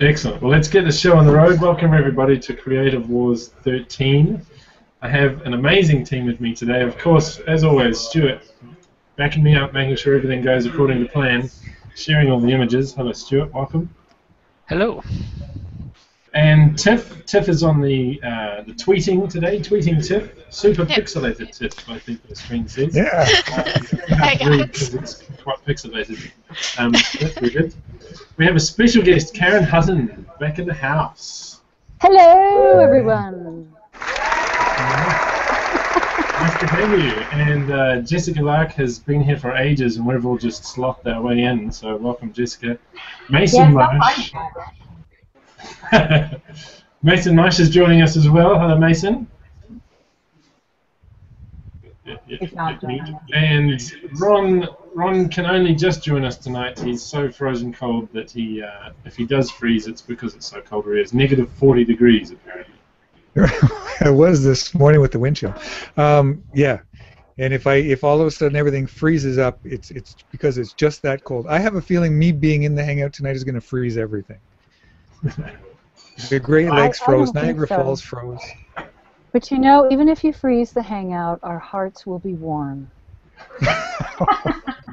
Excellent. Well, let's get the show on the road. Welcome, everybody, to Creative Wars 13. I have an amazing team with me today. Of course, as always, Stuart backing me up, making sure everything goes according to plan, sharing all the images. Hello, Stuart. Welcome. Hello. And Tiff is on the tweeting today. Tweeting Tiff. Super pixelated Tiff, I think the screen says. Yeah. Because it's quite pixelated. That's very good. We have a special guest, Karen Hutton, back in the house. Hello, everyone. Nice to have you. And Jessica Lark has been here for ages, and we've all just sloughed our way in. So welcome, Jessica. Mason Marsh. Mason Marsh is joining us as well. Hello, Mason. And Ron can only just join us tonight. He's so frozen cold that he, if he does freeze, it's because it's so cold where he is. Negative 40 degrees, apparently. It was this morning with the wind chill. Yeah, and if all of a sudden everything freezes up, it's because it's just that cold. I have a feeling me being in the hangout tonight is going to freeze everything. The Great Lakes froze, Niagara Falls froze. But you know, even if you freeze the hangout, our hearts will be warm.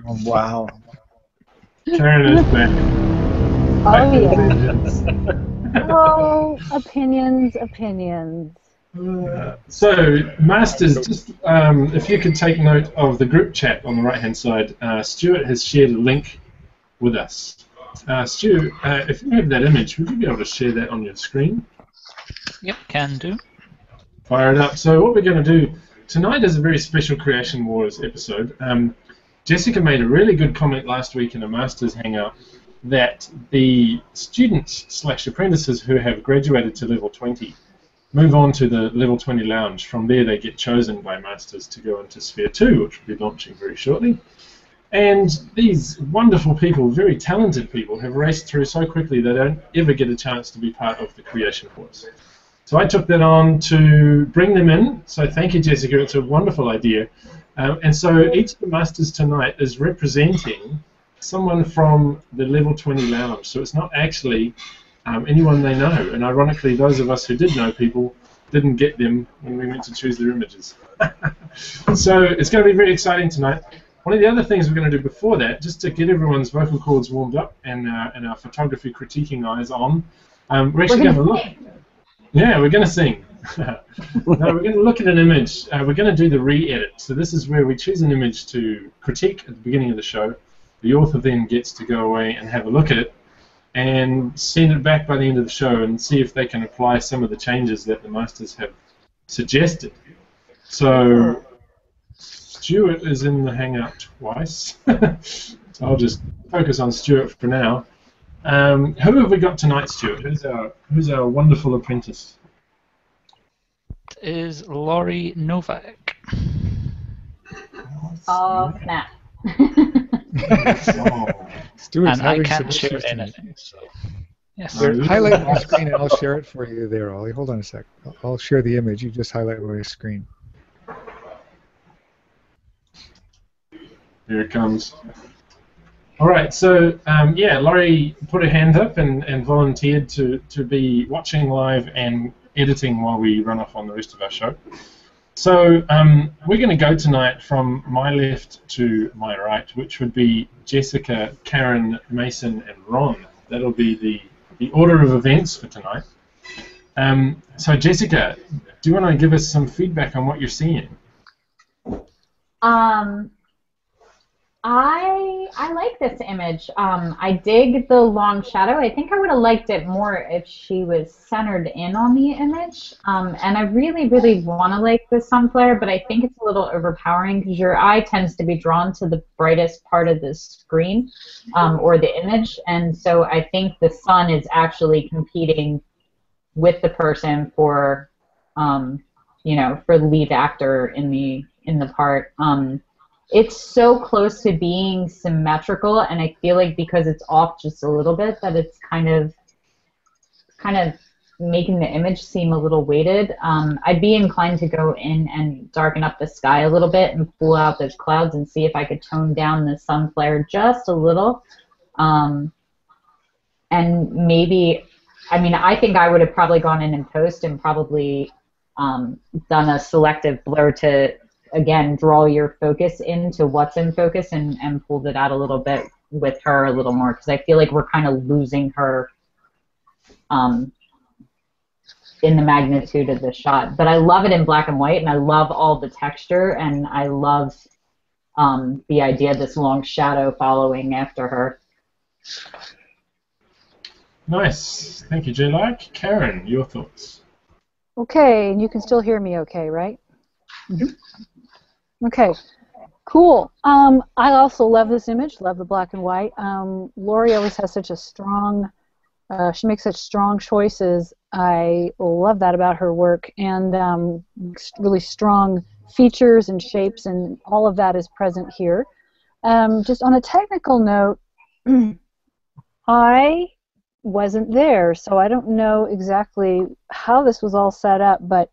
Oh, wow. Karen is back. Oh, yeah. Oh, opinions. So, Masters, just if you could take note of the group chat on the right-hand side, Stuart has shared a link with us. Stu, if you have that image, would you be able to share that on your screen? Yep, can do. Fire it up. So what we're going to do tonight is a very special Creation Wars episode. Jessica made a really good comment last week in a Masters Hangout that the students/apprentices who have graduated to level 20 move on to the level 20 lounge. From there they get chosen by Masters to go into Sphere 2, which will be launching very shortly. And these wonderful people, very talented people, have raced through so quickly they don't ever get a chance to be part of the Creation Wars. So I took that on to bring them in. So thank you, Jessica. It's a wonderful idea. And so each of the Masters tonight is representing someone from the Level 20 Lounge. So it's not actually anyone they know. And ironically, those of us who did know people didn't get them when we went to choose their images. So it's going to be very exciting tonight. One of the other things we're going to do before that, just to get everyone's vocal cords warmed up and our photography critiquing eyes on, we're actually going to look. Yeah, we're going to sing. No, we're going to look at an image. We're going to do the re-edit. So this is where we choose an image to critique at the beginning of the show. The author then gets to go away and have a look at it and send it back by the end of the show and see if they can apply some of the changes that the Masters have suggested. So Stuart is in the Hangout twice. So I'll just focus on Stuart for now. Who have we got tonight, Stuart? Who's our wonderful apprentice? It is Laurie Novak. Oh, snap. Stuart's And I having can't some share issues tonight. anything, so yes. Here, highlight my screen and I'll share it for you there, Ollie. Hold on a sec. I'll share the image. You just highlight my screen. Here it comes. All right, so yeah, Laurie put her hand up and volunteered to be watching live and editing while we run off on the rest of our show. So we're going to go tonight from my left to my right, which would be Jessica, Karen, Mason, and Ron. That'll be the order of events for tonight. So Jessica, do you want to give us some feedback on what you're seeing? I like this image. I dig the long shadow. I think I would have liked it more if she was centered in on the image. And I really, really want to like the sun flare, but I think it's a little overpowering because your eye tends to be drawn to the brightest part of the screen or the image. And so I think the sun is actually competing with the person for, you know, for the lead actor in the part. It's so close to being symmetrical, and I feel like because it's off just a little bit, that it's kind of making the image seem a little weighted. I'd be inclined to go in and darken up the sky a little bit and pull out those clouds and see if I could tone down the sun flare just a little. And maybe I mean, I think I would have probably gone in and post and probably done a selective blur to, again, draw your focus into what's in focus and pulled it out a little bit with her a little more, because I feel like we're kind of losing her in the magnitude of the shot. But I love it in black and white, and I love all the texture, and I love the idea of this long shadow following after her. Nice. Thank you, J-Like. Karen, your thoughts? Okay, and you can still hear me okay, right? Okay, cool. I also love this image, love the black and white. Lori always has such a strong, she makes such strong choices. I love that about her work, and really strong features and shapes, and all of that is present here. Just on a technical note, I wasn't there, so I don't know exactly how this was all set up, but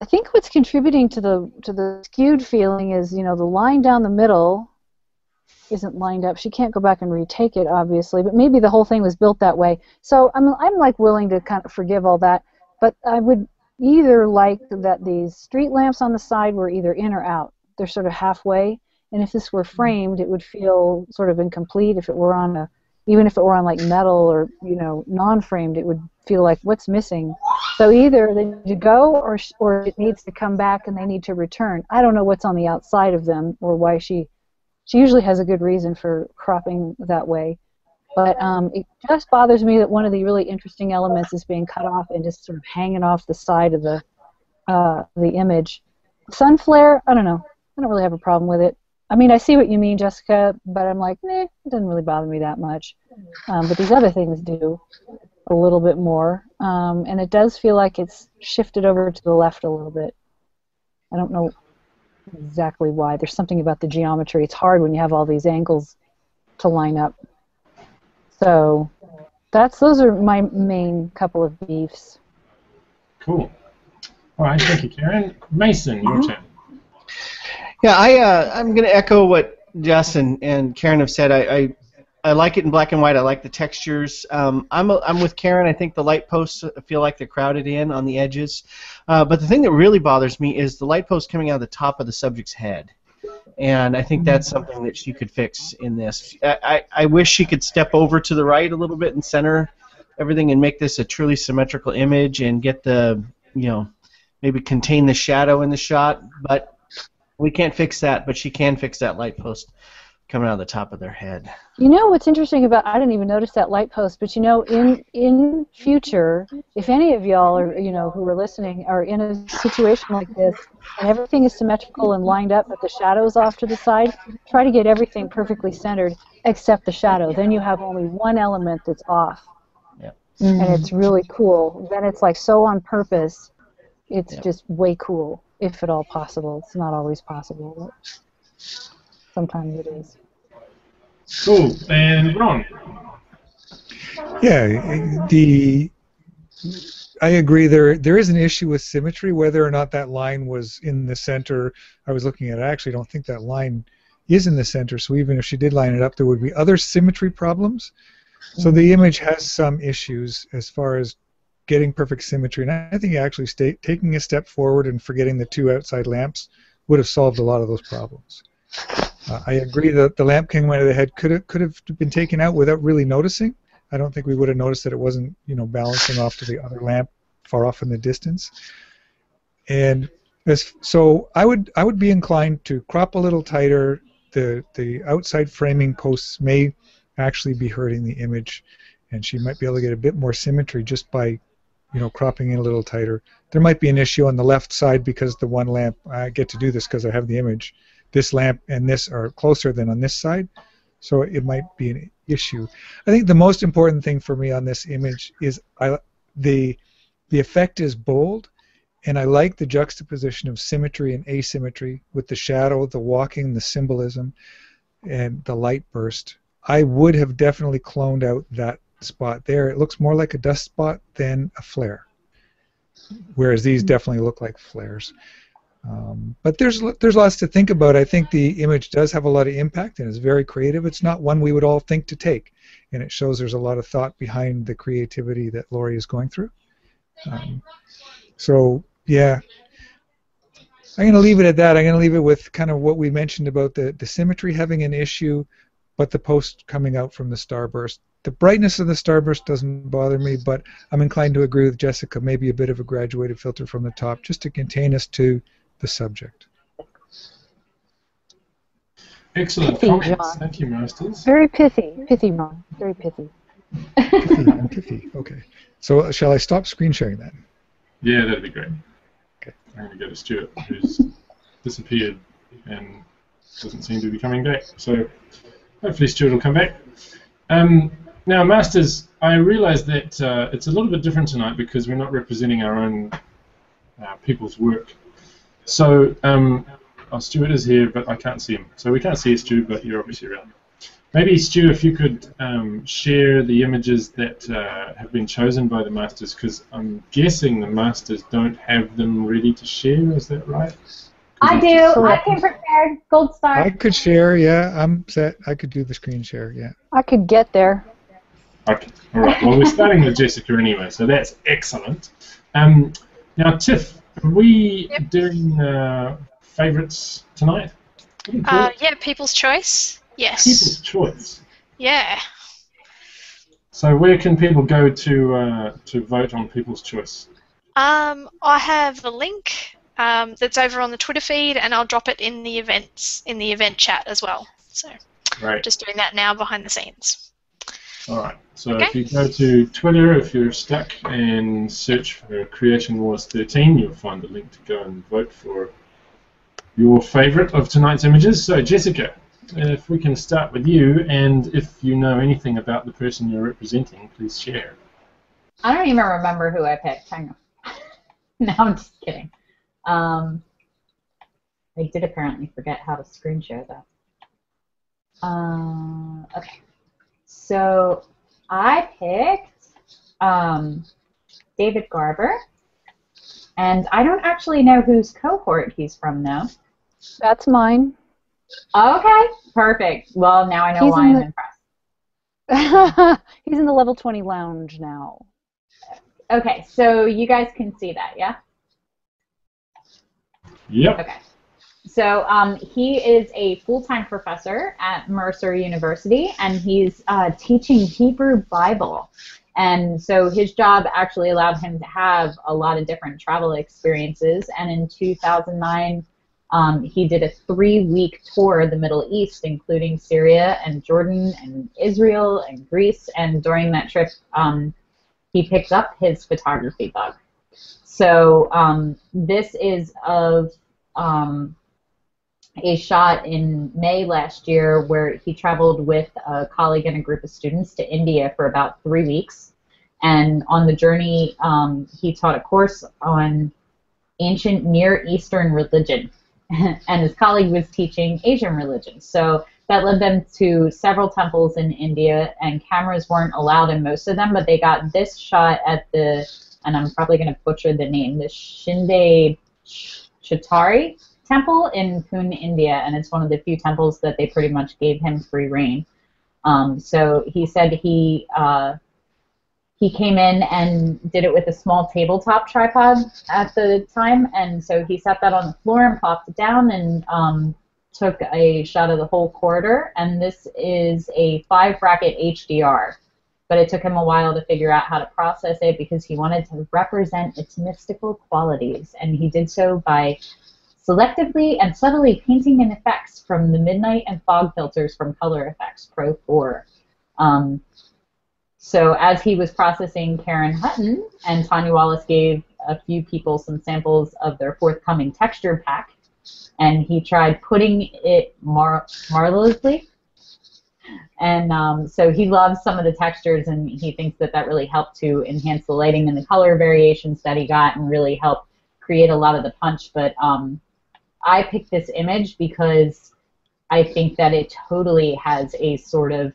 I think what's contributing to the skewed feeling is, you know, the line down the middle isn't lined up. She can't go back and retake it, obviously, but maybe the whole thing was built that way. So I'm like willing to kind of forgive all that, but I would either like that these street lamps on the side were either in or out. They're sort of halfway, and if this were framed, it would feel sort of incomplete. If it were on a, even if it were on like metal or, you know, non-framed, it would feel like what's missing. So either they need to go, or it needs to come back and they need to return. I don't know what's on the outside of them or why she usually has a good reason for cropping that way. But it just bothers me that one of the really interesting elements is being cut off and just sort of hanging off the side of the image. Sun flare, I don't know. I don't really have a problem with it. I mean, I see what you mean, Jessica, but I'm like, it doesn't really bother me that much. But these other things do a little bit more. And it does feel like it's shifted over to the left a little bit. I don't know exactly why. There's something about the geometry. It's hard when you have all these angles to line up. So those are my main couple of beefs. Cool. All right, thank you, Karen. Mason, your turn. Yeah, I'm going to echo what Jess and Karen have said. I like it in black and white. I like the textures. I'm with Karen. I think the light posts feel like they're crowded in on the edges. But the thing that really bothers me is the light post coming out of the top of the subject's head. And I think that's something that she could fix in this. I wish she could step over to the right a little bit and center everything and make this a truly symmetrical image and get the, maybe contain the shadow in the shot. But we can't fix that, but she can fix that light post coming out of the top of their head. You know what's interesting about, I didn't even notice that light post, but in future, if any of y'all are, who are listening are in a situation like this and everything is symmetrical and lined up but the shadow's off to the side, try to get everything perfectly centered except the shadow. Then you have only one element that's off. Yep. And it's really cool. Then it's like so on purpose. It's just way cool, if at all possible. It's not always possible, but sometimes it is. Cool. And Ron? Yeah, I agree. There is an issue with symmetry, whether or not that line was in the center. I was looking at it. I actually don't think that line is in the center, so even if she did line it up, there would be other symmetry problems. So the image has some issues as far as getting perfect symmetry, and I think actually taking a step forward and forgetting the two outside lamps would have solved a lot of those problems. I agree that the lamp coming out of the head could have been taken out without really noticing. I don't think we would have noticed that it wasn't, balancing off to the other lamp far off in the distance. And so I would be inclined to crop a little tighter. The outside framing posts may actually be hurting the image, and she might be able to get a bit more symmetry just by cropping in a little tighter. There might be an issue on the left side because the one lamp, I get to do this because I have the image. This lamp and this are closer than on this side, so it might be an issue. I think the most important thing for me on this image is the effect is bold, and I like the juxtaposition of symmetry and asymmetry with the shadow, the walking, the symbolism, and the light burst. I would have definitely cloned out that spot there. It looks more like a dust spot than a flare, whereas these definitely look like flares. But there's lots to think about. I think the image does have a lot of impact and is very creative. It's not one we would all think to take, and it shows there's a lot of thought behind the creativity that Laurie is going through. So yeah, I'm going to leave it at that. I'm going to leave it with kind of what we mentioned about the symmetry having an issue, but the post coming out from the starburst. The brightness of the starburst doesn't bother me, but I'm inclined to agree with Jessica, maybe a bit of a graduated filter from the top just to contain us to the subject. Excellent Pithy, comments. John. Thank you, Masters. Very pithy. Pithy, Ron. Very pithy. Pithy. Okay. So shall I stop screen sharing then? Yeah, that'd be great. Okay. I'm going to go to Stuart, who's disappeared and doesn't seem to be coming back. So hopefully Stuart will come back. Now, Masters, I realise that it's a little bit different tonight because we're not representing our own people's work. So, Stuart is here, but I can't see him. So we can't see you, Stu, but you're obviously around. Maybe, Stu, if you could share the images that have been chosen by the Masters, because I'm guessing the Masters don't have them ready to share, is that right? I do. I came prepared. Gold star. I could share, yeah. I'm set. I could do the screen share, yeah. I could get there. Okay. All right. Well, we're starting with Jessica anyway, so that's excellent. Now, Tiff, are we doing favourites tonight? Yeah, People's Choice. Yes. People's Choice. Yeah. So where can people go to vote on People's Choice? I have a link that's over on the Twitter feed, and I'll drop it in the event chat as well. So Right. just doing that now behind the scenes. All right. So Okay. if you go to Twitter, if you're stuck, and search for Creation Wars 13, you'll find the link to go and vote for your favourite of tonight's images. So Jessica, if we can start with you, and if you know anything about the person you're representing, please share. I don't even remember who I picked. Hang on. No, I'm just kidding. I did apparently forget how to screen share that. Okay. So I picked David Garber, and I don't actually know whose cohort he's from now. That's mine. Okay, perfect. Well, now I know He's why in I'm impressed. He's in the level 20 lounge now. Okay, so you guys can see that, yeah? Yep. Okay. So he is a full-time professor at Mercer University, and he's teaching Hebrew Bible. And so his job actually allowed him to have a lot of different travel experiences. And in 2009, he did a 3-week tour of the Middle East, including Syria and Jordan and Israel and Greece. And during that trip, he picked up his photography bug. So this is of a shot in May last year where he traveled with a colleague and a group of students to India for about 3 weeks. And on the journey, he taught a course on ancient Near Eastern religion. And his colleague was teaching Asian religion. So that led them to several temples in India, and cameras weren't allowed in most of them, but they got this shot at the, and I'm probably going to butcher the name, the Shinde Chatari temple in Pune, India, and it's one of the few temples that they pretty much gave him free reign. So he said he came in and did it with a small tabletop tripod at the time, and so he set that on the floor and plopped it down and took a shot of the whole corridor, and this is a 5-bracket HDR. But it took him a while to figure out how to process it because he wanted to represent its mystical qualities, and he did so by selectively and subtly painting in effects from the midnight and fog filters from Color Effects Pro 4. So as he was processing Karen Hutton, and Tanya Wallace gave a few people some samples of their forthcoming texture pack, and he tried putting it marvelously. And so he loves some of the textures, and he thinks that that really helped to enhance the lighting and the color variations that he got and really helped create a lot of the punch. But I picked this image because I think that it totally has a sort of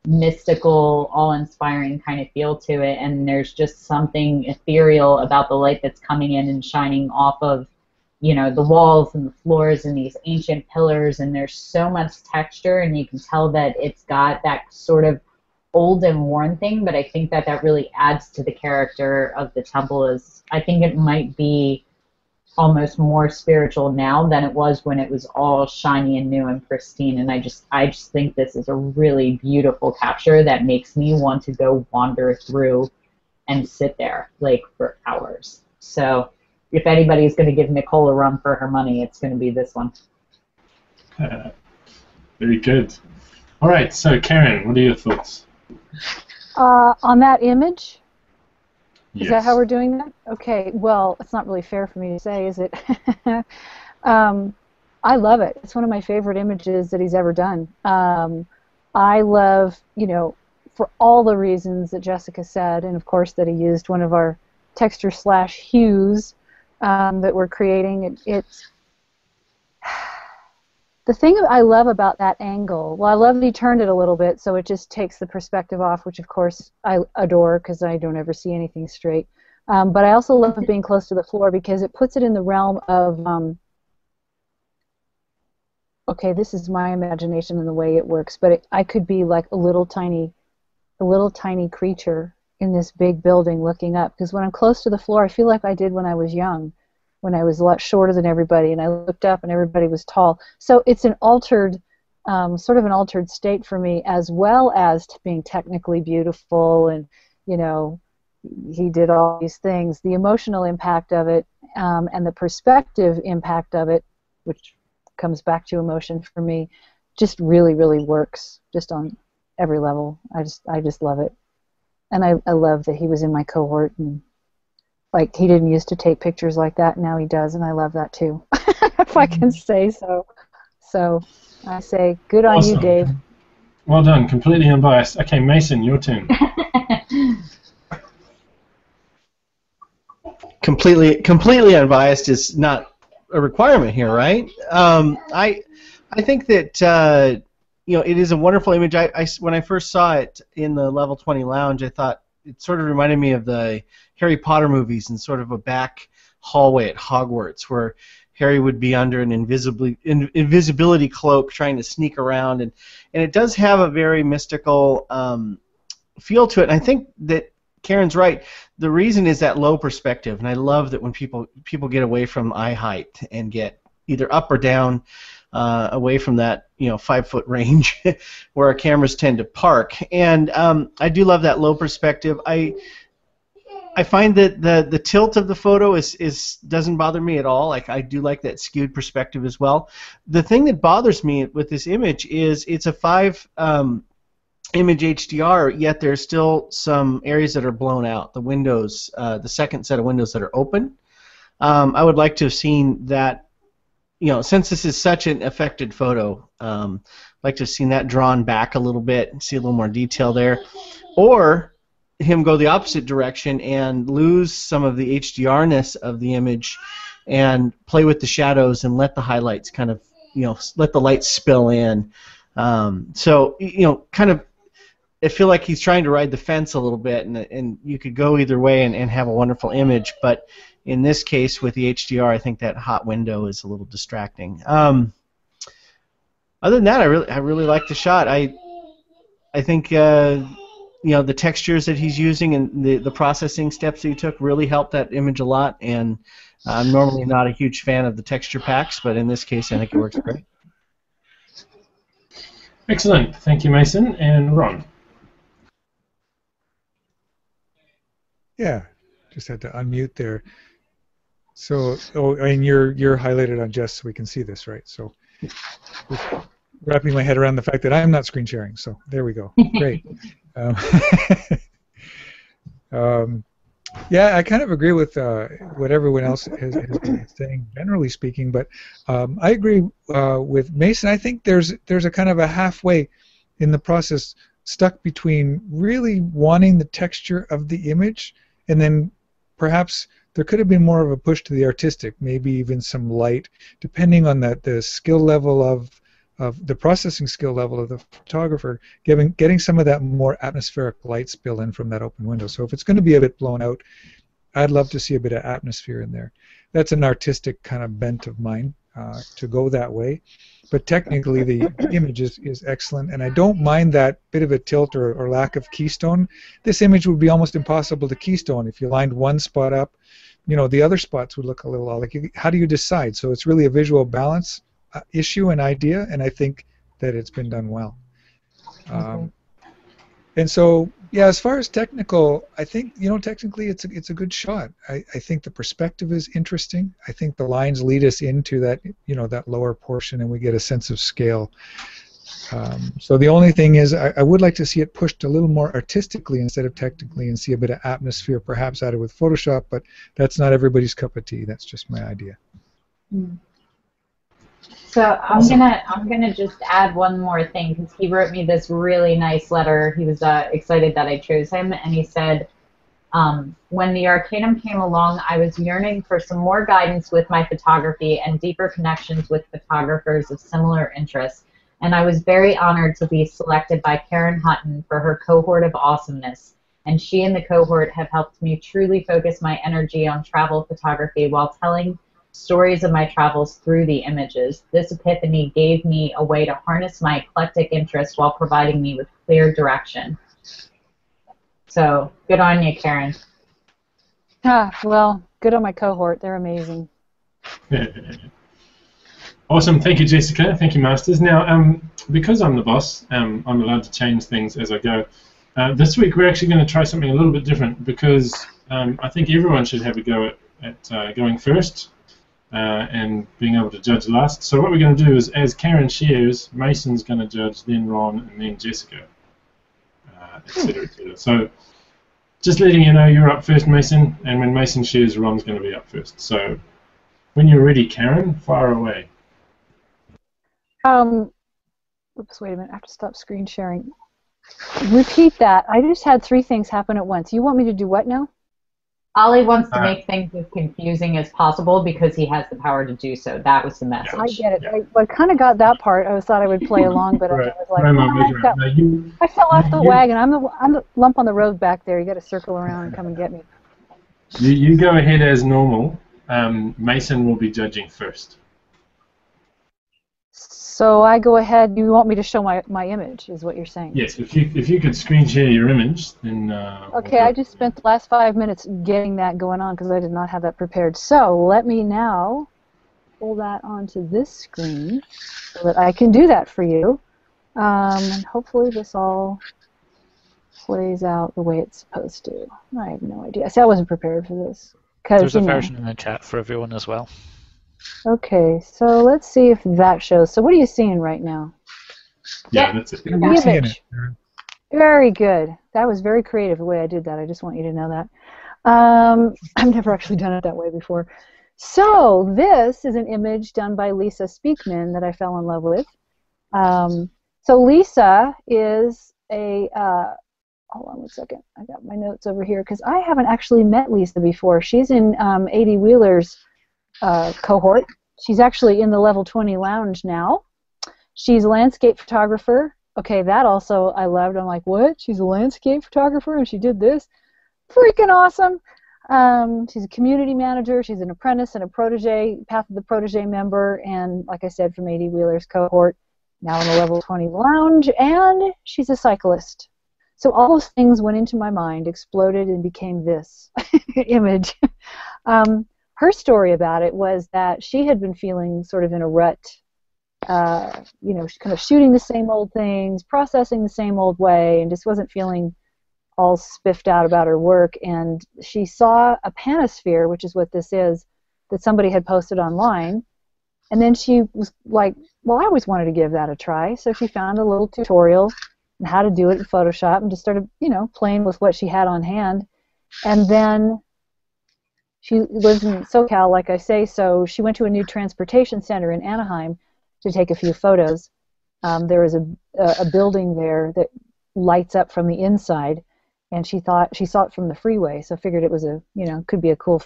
mystical, awe-inspiring kind of feel to it, and there's just something ethereal about the light that's coming in and shining off of the walls and the floors and these ancient pillars, and there's so much texture, and you can tell that it's got that sort of old and worn thing, but I think that that really adds to the character of the temple. I think it might be almost more spiritual now than it was when it was all shiny and new and pristine, and I just think this is a really beautiful capture that makes me want to go wander through and sit there like for hours. So if anybody's going to give Nicole a run for her money, it's going to be this one. Very good. All right, so Karen, what are your thoughts? On that image? Yes. Is that how we're doing that? Okay, well, it's not really fair for me to say, is it? I love it. It's one of my favorite images that he's ever done. I love, for all the reasons that Jessica said, and of course that he used one of our texture/hues that we're creating. It's the thing I love about that angle. Well, I love that he turned it a little bit, so it just takes the perspective off, which of course I adore because I don't ever see anything straight. But I also love being close to the floor because it puts it in the realm of, okay, this is my imagination and the way it works, but I could be like a little tiny creature in this big building looking up, because when I'm close to the floor, I feel like I did when I was young, when I was a lot shorter than everybody, and I looked up and everybody was tall. So it's an altered, sort of an altered state for me, as well as being technically beautiful, and he did all these things. The emotional impact of it, and the perspective impact of it, which comes back to emotion for me, just really, really works just on every level. I just love it, and I love that he was in my cohort, and like he didn't used to take pictures like that, now he does, and I love that too. If I can say so. So I say good on you, Dave. Well done, completely unbiased. Okay, Mason, your turn. Completely unbiased is not a requirement here, right? I think that it is a wonderful image. When I first saw it in the Level 20 lounge, I thought it sort of reminded me of the Harry Potter movies and sort of a back hallway at Hogwarts where Harry would be under an invisibility cloak trying to sneak around, and it does have a very mystical feel to it. And I think that Karen's right. The reason is that low perspective, and I love that when people get away from eye height and get either up or down away from that 5-foot range where our cameras tend to park. And I do love that low perspective. I find that the tilt of the photo doesn't bother me at all. Like I do like that skewed perspective as well. The thing that bothers me with this image is it's a 5 image HDR, yet there's still some areas that are blown out. The windows, the second set of windows that are open. I would like to have seen that. Since this is such an affected photo, I'd like to have seen that drawn back a little bit and see a little more detail there, or him go the opposite direction and lose some of the HDR-ness of the image and play with the shadows and let the highlights kind of, let the light spill in. Kind of, I feel like he's trying to ride the fence a little bit, and you could go either way and have a wonderful image, but in this case with the HDR, I think that hot window is a little distracting. Other than that, I really like the shot. I think the textures that he's using and the processing steps that he took really helped that image a lot, and I'm normally not a huge fan of the texture packs, but in this case I think it works great. Excellent. Thank you, Mason. And Ron? Yeah, just had to unmute there. So, and you're highlighted on Jess, so we can see this, right? So, just wrapping my head around the fact that I'm not screen sharing. So there we go. Great. Yeah, I kind of agree with what everyone else has been saying, generally speaking. But I agree with Mason. I think there's a kind of a halfway in the process, stuck between really wanting the texture of the image, and then perhaps there could have been more of a push to the artistic, maybe even some light, depending on the skill level of the processing skill level of the photographer, getting some of that more atmospheric light spill in from that open window. So if it's going to be a bit blown out, I'd love to see a bit of atmosphere in there. That's an artistic kind of bent of mine to go that way. But technically, the image is excellent, and I don't mind that bit of a tilt or lack of keystone. This image would be almost impossible to keystone. If you lined one spot up, the other spots would look a little odd. Like, how do you decide? So it's really a visual balance issue and idea, and I think that it's been done well. And so, yeah, as far as technical, I think, technically it's a good shot. I think the perspective is interesting. I think the lines lead us into that, that lower portion, and we get a sense of scale. So the only thing is, I would like to see it pushed a little more artistically instead of technically, and see a bit of atmosphere perhaps added with Photoshop, but that's not everybody's cup of tea. That's just my idea. So I'm gonna just add one more thing, because he wrote me this really nice letter. He was excited that I chose him, and he said, when the Arcanum came along, I was yearning for some more guidance with my photography and deeper connections with photographers of similar interests, and I was very honored to be selected by Karen Hutton for her cohort of awesomeness, and she and the cohort have helped me truly focus my energy on travel photography while telling stories of my travels through the images. This epiphany gave me a way to harness my eclectic interest while providing me with clear direction. So, good on you, Karen. Well, good on my cohort. They're amazing. Awesome. Thank you, Jessica. Thank you, Masters. Now, because I'm the boss, I'm allowed to change things as I go. This week, we're actually going to try something a little bit different, because I think everyone should have a go at going first. And being able to judge last. So what we're going to do is, as Karen shares, Mason's going to judge, then Ron, and then Jessica, etc., etc. So just letting you know, you're up first, Mason, and when Mason shares, Ron's going to be up first. So when you're ready, Karen, fire away. Oops, wait a minute. I have to stop screen sharing. Repeat that. I just had 3 things happen at once. You want me to do what now? Ollie wants to make things as confusing as possible because he has the power to do so. That was the message. I get it. Yeah. I kind of got that part. I thought I would play along, but right. I was like, I fell off the wagon. I'm the lump on the road back there. You got to circle around and come and get me. You go ahead as normal. Mason will be judging first. So I go ahead. You want me to show my image, is what you're saying? Yes. If you could screen share your image, then. Okay. I just spent the last 5 minutes getting that going on because I did not have that prepared. So let me now pull that onto this screen so that I can do that for you, and hopefully this all plays out the way it's supposed to. I have no idea. See, I wasn't prepared for this. There's a version in the chat for everyone as well. Okay, so let's see if that shows. So what are you seeing right now? Yeah, that's it. We're seeing it. Very good. That was very creative the way I did that. I just want you to know that. I've never actually done it that way before. So this is an image done by Lisa Speakman that I fell in love with. So Lisa is a... hold on one second. I got my notes over here because I haven't actually met Lisa before. She's in 80 Wheeler's cohort. She's actually in the level 20 lounge now. She's a landscape photographer. Okay, that also I loved. I'm like, what? She's a landscape photographer and she did this? Freaking awesome. She's a community manager. She's an apprentice and a protege, Path of the Protege member, and like I said, from 80 Wheeler's cohort, now in the level 20 lounge, and she's a cyclist. So all those things went into my mind, exploded, and became this image. Her story about it was that she had been feeling sort of in a rut, you know, kind of shooting the same old things, processing the same old way, and just wasn't feeling all spiffed out about her work. And she saw a panosphere, which is what this is, that somebody had posted online. And then she was like, well, I always wanted to give that a try. So she found a little tutorial on how to do it in Photoshop and just started, you know, playing with what she had on hand. And then she lives in SoCal, like I say, so she went to a new transportation center in Anaheim to take a few photos. There is a building there that lights up from the inside, and she saw it from the freeway, so figured it was could be a cool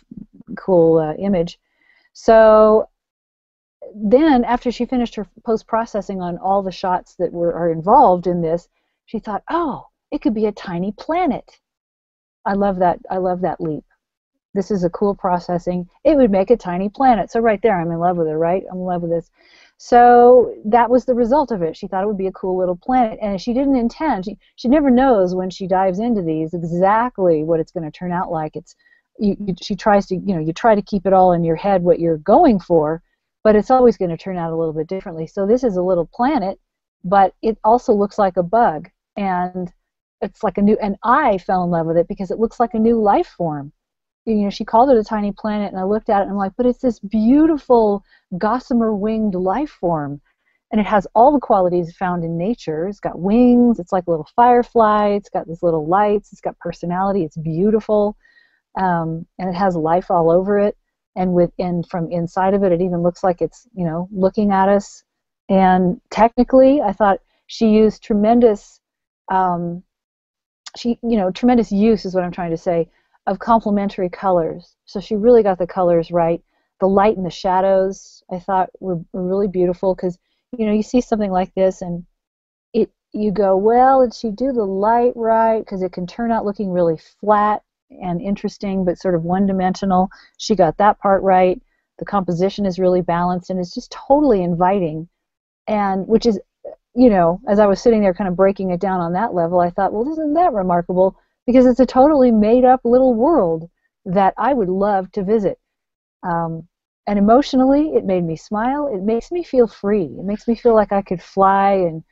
image. So then, after she finished her post-processing on all the shots that are involved in this, she thought, oh, it could be a tiny planet. I love that leap. this is a cool processing, it would make a tiny planet. So right there, I'm in love with her, right? I'm in love with this. So that was the result of it. She thought it would be a cool little planet, and she didn't intend. She never knows when she dives into these exactly what it's going to turn out like. She tries to, you try to keep it all in your head what you're going for, but it's always going to turn out a little bit differently. So this is a little planet, but it also looks like a bug, and it's like and I fell in love with it because it looks like a new life form. She called it a tiny planet, and I looked at it and I'm like, but it's this beautiful gossamer winged life form, and it has all the qualities found in nature. It's got wings, it's like a little firefly, it's got these little lights, it's got personality, it's beautiful, and it has life all over it, and from inside of it, it even looks like it's looking at us. And technically, I thought she used tremendous tremendous use is what I'm trying to say, of complementary colors. So she really got the colors right. The light and the shadows, I thought, were really beautiful, because you see something like this and you go, well, did she do the light right? Because it can turn out looking really flat and interesting, but sort of one-dimensional. She got that part right. The composition is really balanced, and it's just totally inviting. And which is, as I was sitting there kind of breaking it down on that level, I thought, well, isn't that remarkable? Because it's a totally made-up little world that I would love to visit. And emotionally, it made me smile. It makes me feel free. It makes me feel like I could fly and,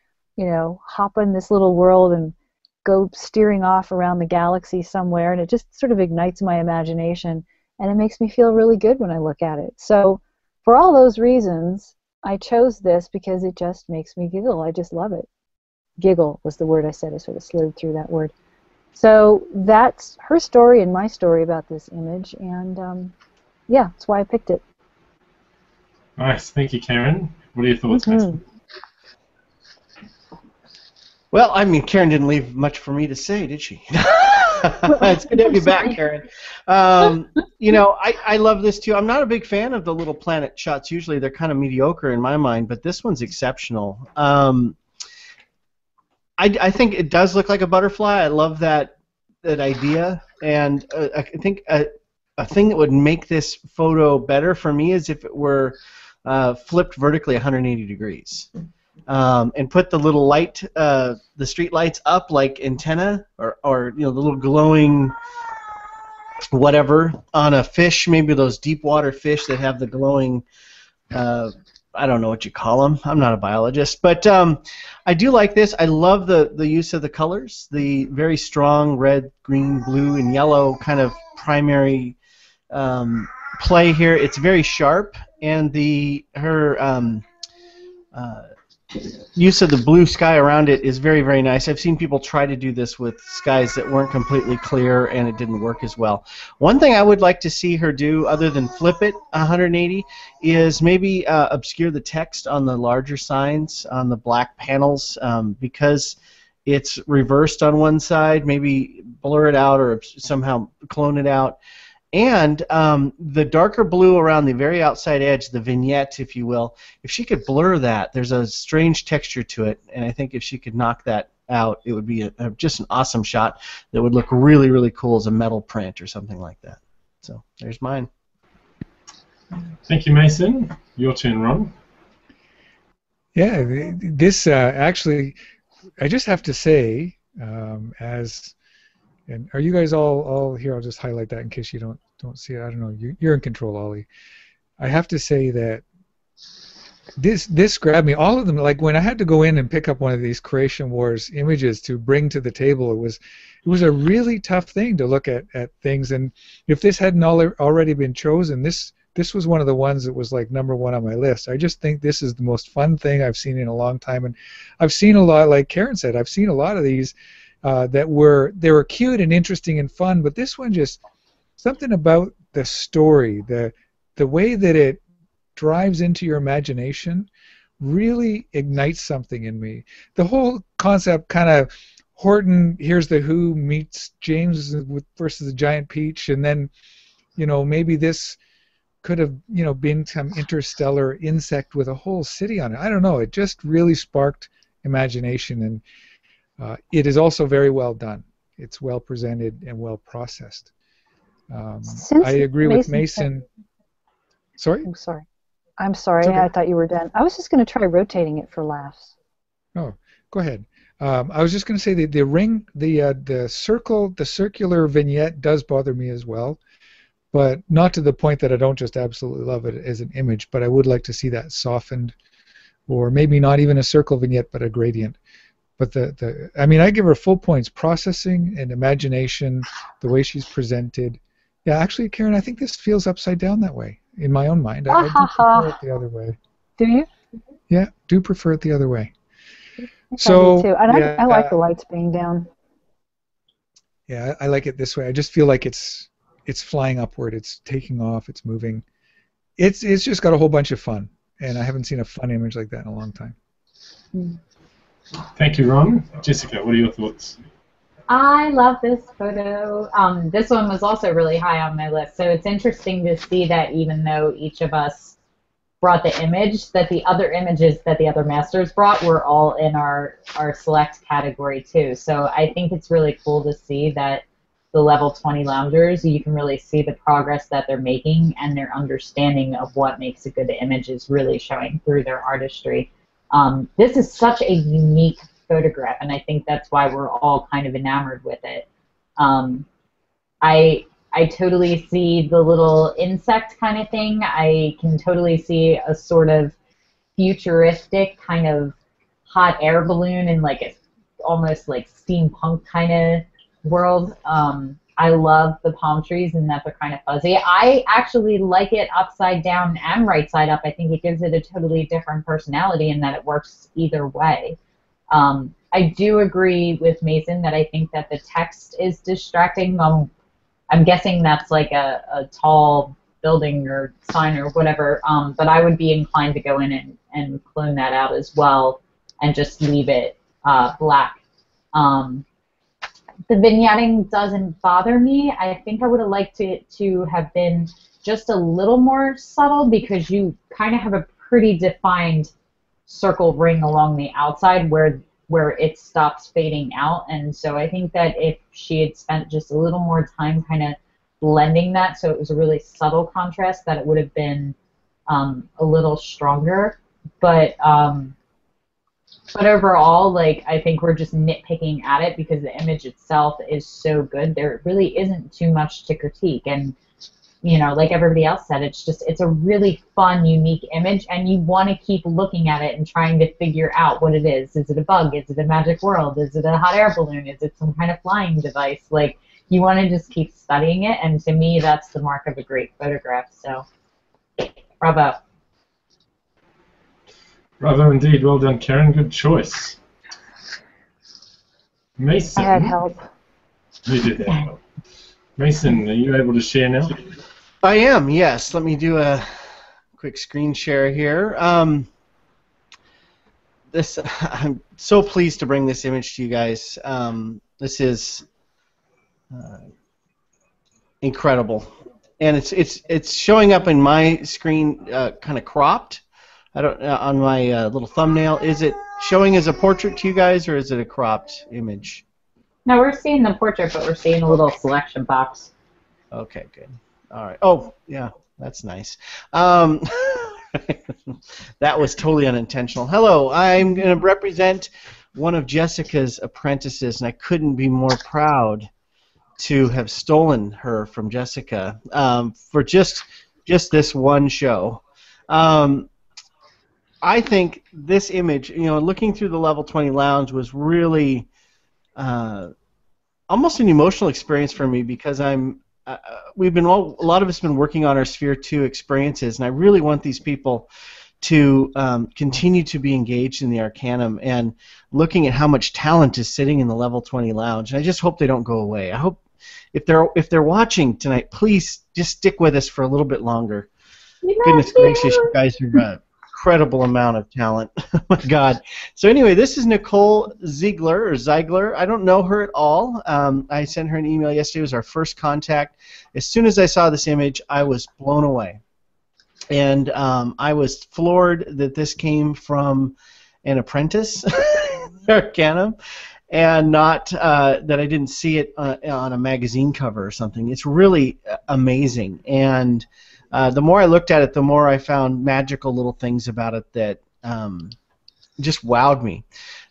hop in this little world and go steering off around the galaxy somewhere. And it just sort of ignites my imagination. And it makes me feel really good when I look at it. So for all those reasons, I chose this because it just makes me giggle. I just love it. Giggle was the word I said. I sort of slurred through that word. So that's her story and my story about this image, and yeah, that's why I picked it. Nice, thank you, Karen. What are your thoughts, Mason? Well, I mean, Karen didn't leave much for me to say, did she? It's good to have you back, Karen. I love this too. I'm not a big fan of the little planet shots. Usually they're kind of mediocre in my mind, but this one's exceptional. I think it does look like a butterfly. I love that idea, and I think a thing that would make this photo better for me is if it were flipped vertically 180 degrees, and put the little light, the street lights up like antenna, or the little glowing whatever on a fish, maybe those deep water fish that have the glowing. I don't know what you call them. I'm not a biologist, but I do like this. I love the use of the colors, the very strong red, green, blue, and yellow kind of primary play here. It's very sharp, and her use of the blue sky around it is very, very nice. I've seen people try to do this with skies that weren't completely clear, and it didn't work as well. One thing I would like to see her do, other than flip it 180, is maybe obscure the text on the larger signs on the black panels, because it's reversed on one side. Maybe blur it out or somehow clone it out. And the darker blue around the very outside edge, the vignette, if you will, if she could blur that, there's a strange texture to it, and I think if she could knock that out, it would be just an awesome shot that would look really, really cool as a metal print or something like that. So there's mine. Thank you, Mason. Your turn, Ron. Yeah, this actually, I just have to say, and are you guys all here? I'll just highlight that in case you don't see it. I don't know. You're in control, Ollie. I have to say that this grabbed me. All of them, like when I had to go in and pick up one of these Creation Wars images to bring to the table, it was a really tough thing to look at things. And if this hadn't already been chosen, this was one of the ones that was like #1 on my list. I just think this is the most fun thing I've seen in a long time, and I've seen a lot. Like Karen said, I've seen a lot of these. They were cute and interesting and fun, but this one just something about the story, the way that it drives into your imagination, really ignites something in me. The whole concept, kind of Horton, here's the Who meets James versus the giant peach, and then maybe this could have been some interstellar insect with a whole city on it. I don't know. It just really sparked imagination, and it is also very well done. It's well presented and well processed. Since I agree with Mason Mason. Sorry? I'm sorry. I'm sorry. It's okay. I thought you were done. I was just going to try rotating it for laughs. Oh, go ahead. I was just going to say the ring, the circular vignette does bother me as well, but not to the point that I don't just absolutely love it as an image. But I would like to see that softened, or maybe not even a circle vignette, but a gradient. But I mean, I give her full points: processing and imagination, the way she's presented. Yeah, actually, Karen, I think this feels upside down that way in my own mind. I do prefer it the other way. Do you? Yeah, do prefer it the other way. I So do too. And yeah, I like the lights being down. yeah, I like it this way. I just feel like it's flying upward. It's taking off. It's moving. It's just got a whole bunch of fun, and I haven't seen a fun image like that in a long time. Thank you, Ron. Jessica, what are your thoughts? I love this photo. This one was also really high on my list. So it's interesting to see that even though each of us brought the image, that the other images that the other masters brought were all in our select category too. So I think it's really cool to see that the level 20 loungers, you can really see the progress that they're making, and their understanding of what makes a good image is really showing through their artistry. This is such a unique photograph, and I think that's why we're all kind of enamored with it. I totally see the little insect kind of thing. I can totally see a sort of futuristic kind of hot air balloon in like a almost like steampunk kind of world. I love the palm trees and that they're kind of fuzzy. I actually like it upside down and right side up. I think it gives it a totally different personality in that it works either way. I do agree with Mason that I think that the text is distracting. I'm guessing that's like a tall building or sign or whatever, but I would be inclined to go in and clone that out as well and just leave it black. The vignetting doesn't bother me. I think I would have liked it to have been just a little more subtle, because you kind of have a pretty defined circle ring along the outside where it stops fading out. And so I think that if she had spent just a little more time kind of blending that so it was a really subtle contrast, that it would have been a little stronger. But overall, like, I think we're just nitpicking at it because the image itself is so good. There really isn't too much to critique. And, you know, like everybody else said, it's a really fun, unique image, and you want to keep looking at it and trying to figure out what it is. Is it a bug? Is it a magic world? Is it a hot air balloon? Is it some kind of flying device? Like, you want to just keep studying it, and to me, that's the mark of a great photograph. So, bravo. Bravo indeed. Well done, Karen. Good choice. Mason. I had help. You did have help. Mason, are you able to share now? I am, yes. Let me do a quick screen share here. I'm so pleased to bring this image to you guys. This is incredible, and it's showing up in my screen kind of cropped. I don't on my little thumbnail. Is it showing as a portrait to you guys, or is it a cropped image? No, we're seeing the portrait, but we're seeing a little selection box. Okay, good. All right. Oh, yeah, that's nice. That was totally unintentional. Hello, I'm going to represent one of Jessica's apprentices, and I couldn't be more proud to have stolen her from Jessica for just this one show. I think this image, you know, looking through the Level 20 Lounge was really almost an emotional experience for me, because a lot of us have been working on our Sphere 2 experiences, and I really want these people to continue to be engaged in the Arcanum and looking at how much talent is sitting in the Level 20 Lounge. And I just hope they don't go away. I hope if they're watching tonight, please just stick with us for a little bit longer. Goodness gracious, you guys are incredible amount of talent. Oh my God. So anyway, this is Nicole Ziegler. I don't know her at all. I sent her an email yesterday. It was our first contact. As soon as I saw this image, I was blown away. And I was floored that this came from an apprentice, Arcanum. and not that I didn't see it on a magazine cover or something. It's really amazing, and the more I looked at it, the more I found magical little things about it that just wowed me.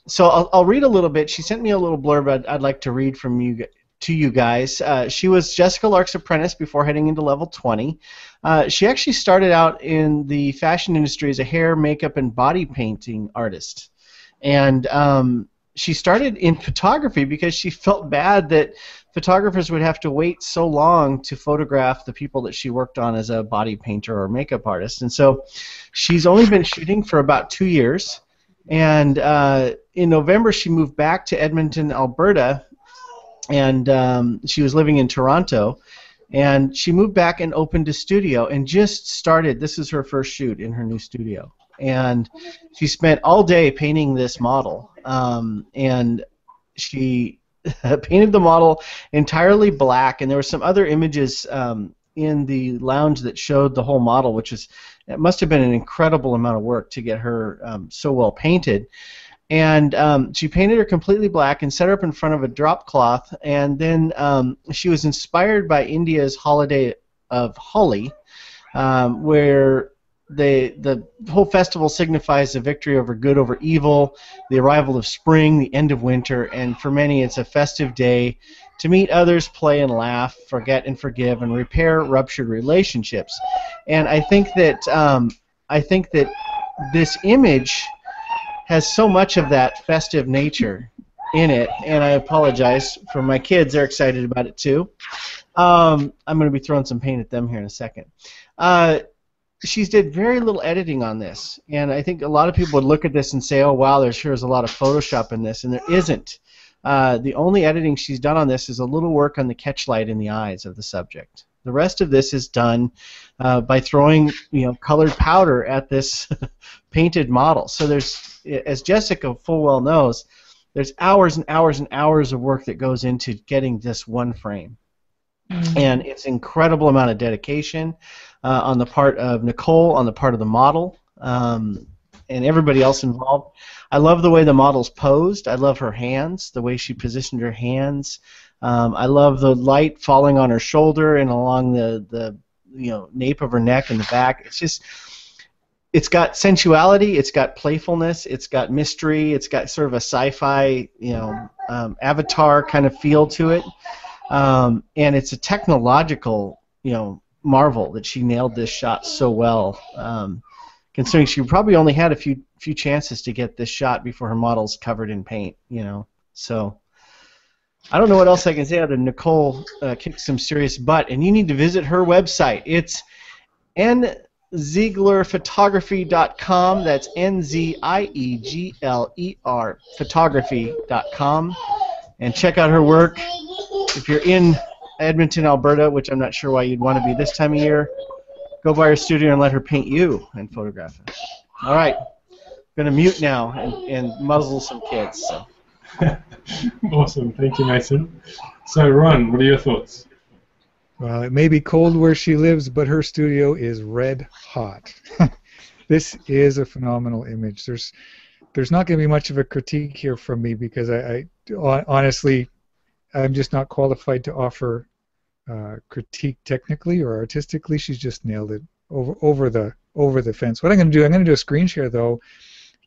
So I'll read a little bit. She sent me a little blurb I'd like to read from you to you guys. She was Jessica Lark's apprentice before heading into level 20. She actually started out in the fashion industry as a hair, makeup, and body painting artist. And she started in photography because she felt bad that photographers would have to wait so long to photograph the people that she worked on as a body painter or makeup artist. And so she's only been shooting for about 2 years. And in November, she moved back to Edmonton, Alberta, and she was living in Toronto. And she moved back and opened a studio and just started. This is her first shoot in her new studio. And she spent all day painting this model. And she painted the model entirely black. And there were some other images in the lounge that showed the whole model, which is, it must have been an incredible amount of work to get her so well painted. And she painted her completely black and set her up in front of a drop cloth. And then she was inspired by India's holiday of Holi, where the whole festival signifies the victory over good over evil, the arrival of spring, the end of winter, and for many it's a festive day to meet others, play and laugh, forget and forgive, and repair ruptured relationships. And I think that this image has so much of that festive nature in it, and I apologize for my kids. They're excited about it too. I'm going to be throwing some paint at them here in a second. She's did very little editing on this, and I think a lot of people would look at this and say, oh wow, there sure is a lot of Photoshop in this, and there isn't. The only editing she's done on this is a little work on the catchlight in the eyes of the subject. The rest of this is done by throwing, colored powder at this painted model. So there's, as Jessica full well knows, there's hours and hours and hours of work that goes into getting this one frame. Mm-hmm. And it's an incredible amount of dedication on the part of Nicole, on the part of the model, and everybody else involved. I love the way the model's posed. I love her hands, the way she positioned her hands. I love the light falling on her shoulder and along the nape of her neck and the back. It's just, it's got sensuality, it's got playfulness, it's got mystery, it's got sort of a sci-fi, Avatar kind of feel to it, and it's a technological, marvel that she nailed this shot so well. Considering she probably only had a few chances to get this shot before her model's covered in paint, So I don't know what else I can say other than Nicole kicked some serious butt, and you need to visit her website. It's nzieglerphotography.com. That's N-Z-I-E-G-L-E-R photography.com, and check out her work. If you're in Edmonton, Alberta, which I'm not sure why you'd want to be this time of year, go by her studio and let her paint you and photograph it. All right, I'm going to mute now and muzzle some kids. So. Awesome, thank you, Mason. So, Ron, what are your thoughts? Well, it may be cold where she lives, but her studio is red hot. This is a phenomenal image. There's not going to be much of a critique here from me because I honestly, I'm just not qualified to offer critique technically or artistically. She's just nailed it over the fence. What I'm going to do a screen share though,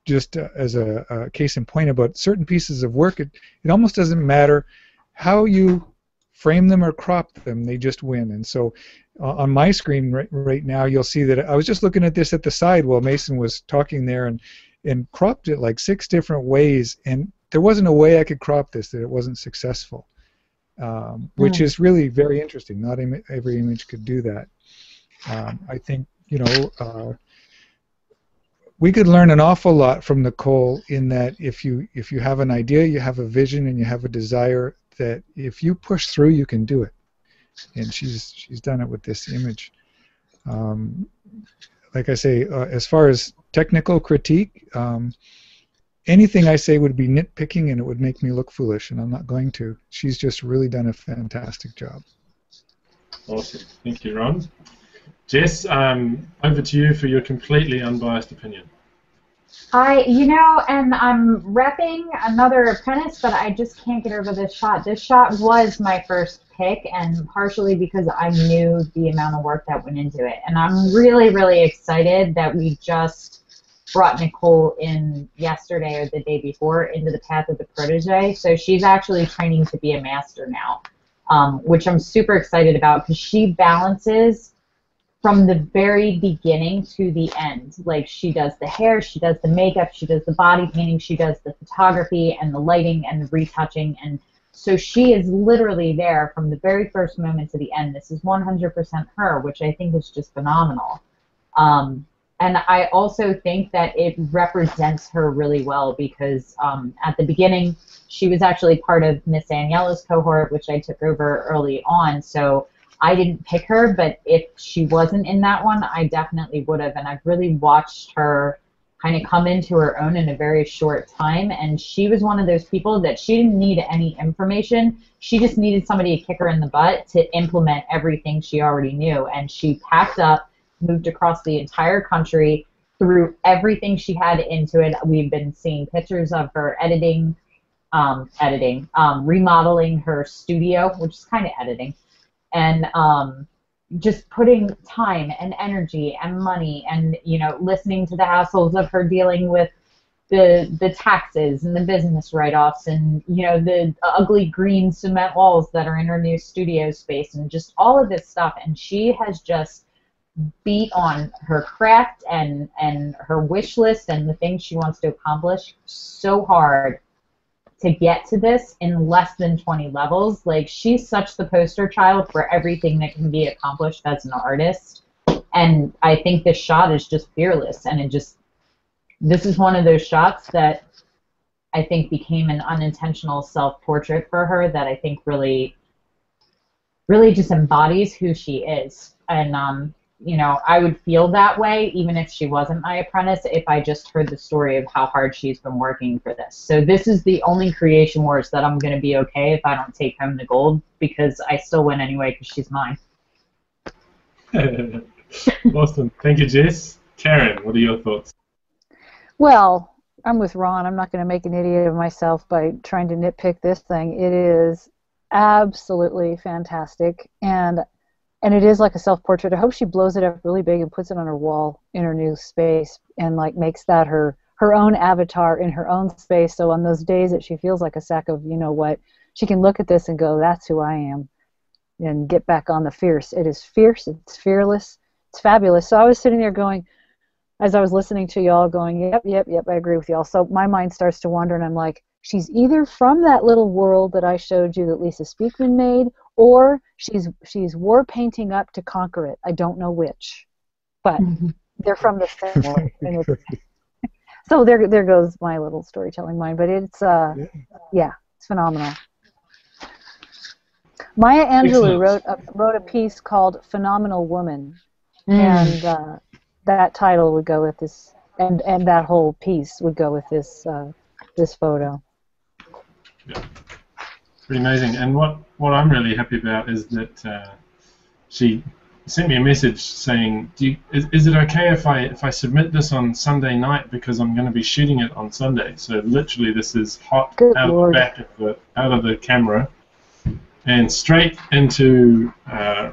just as a case in point about certain pieces of work. It almost doesn't matter how you frame them or crop them, they just win. And so on my screen right now, you'll see that I was just looking at this at the side while Mason was talking there and cropped it like 6 different ways, and there wasn't a way I could crop this that it wasn't successful, which is really very interesting. Not every image could do that. I think, we could learn an awful lot from Nicole in that if you have an idea, you have a vision, and you have a desire, that if you push through, you can do it. And she's done it with this image. Like I say, as far as technical critique, anything I say would be nitpicking, and it would make me look foolish, and I'm not going to. She's just really done a fantastic job. Awesome. Thank you, Ron. Jess, over to you for your completely unbiased opinion. And I'm repping another apprentice, but I just can't get over this shot. This shot was my first pick, and partially because I knew the amount of work that went into it. And I'm really, really excited that we just brought Nicole in yesterday or the day before into the path of the protege. So she's actually training to be a master now, which I'm super excited about because she balances from the very beginning to the end. Like, she does the hair, she does the makeup, she does the body painting, she does the photography and the lighting and the retouching. And so she is literally there from the very first moment to the end. This is 100% her, which I think is just phenomenal. And I also think that it represents her really well because at the beginning, she was actually part of Miss Aniella's cohort, which I took over early on. So I didn't pick her, but if she wasn't in that one, I definitely would have. And I've really watched her kind of come into her own in a very short time. And she was one of those people that she didn't need any information. She just needed somebody to kick her in the butt to implement everything she already knew. And she packed up, moved across the entire country, threw everything she had into it. We've been seeing pictures of her remodeling her studio, which is kind of editing, and just putting time and energy and money and, listening to the hassles of her dealing with the taxes and the business write-offs and, the ugly green cement walls that are in her new studio space and just all of this stuff. And she has just beat on her craft and her wish list and the things she wants to accomplish so hard to get to this in less than 20 levels. Like, she's such the poster child for everything that can be accomplished as an artist. And I think this shot is just fearless. And this is one of those shots that I think became an unintentional self-portrait for her that I think really, really just embodies who she is. And, I would feel that way even if she wasn't my apprentice if I just heard the story of how hard she's been working for this. So this is the only Creation Wars that I'm going to be okay if I don't take home the gold, because I still win anyway because she's mine. Awesome. Thank you, Jess. Karen, what are your thoughts? Well, I'm with Ron. I'm not going to make an idiot of myself by trying to nitpick this thing. It is absolutely fantastic. And it is like a self-portrait. I hope she blows it up really big and puts it on her wall in her new space and makes that her own avatar in her own space. So on those days that she feels like a sack of you-know-what, she can look at this and go, that's who I am, and get back on the fierce. It is fierce. It's fearless. It's fabulous. So I was sitting there going, as I was listening to y'all, going, yep, I agree with y'all. So my mind starts to wander, and I'm like, she's either from that little world that I showed you that Lisa Speakman made, or she's war painting up to conquer it. I don't know which, but they're from the same world. So there goes my little storytelling mind. But it's it's phenomenal. Maya Angelou wrote a piece called "Phenomenal Woman," and that title would go with this, and that whole piece would go with this this photo. Yeah. Pretty amazing. And what I'm really happy about is that she sent me a message saying, is it okay if I submit this on Sunday night, because I'm going to be shooting it on Sunday? So literally this is hot out of the back out of the camera and straight into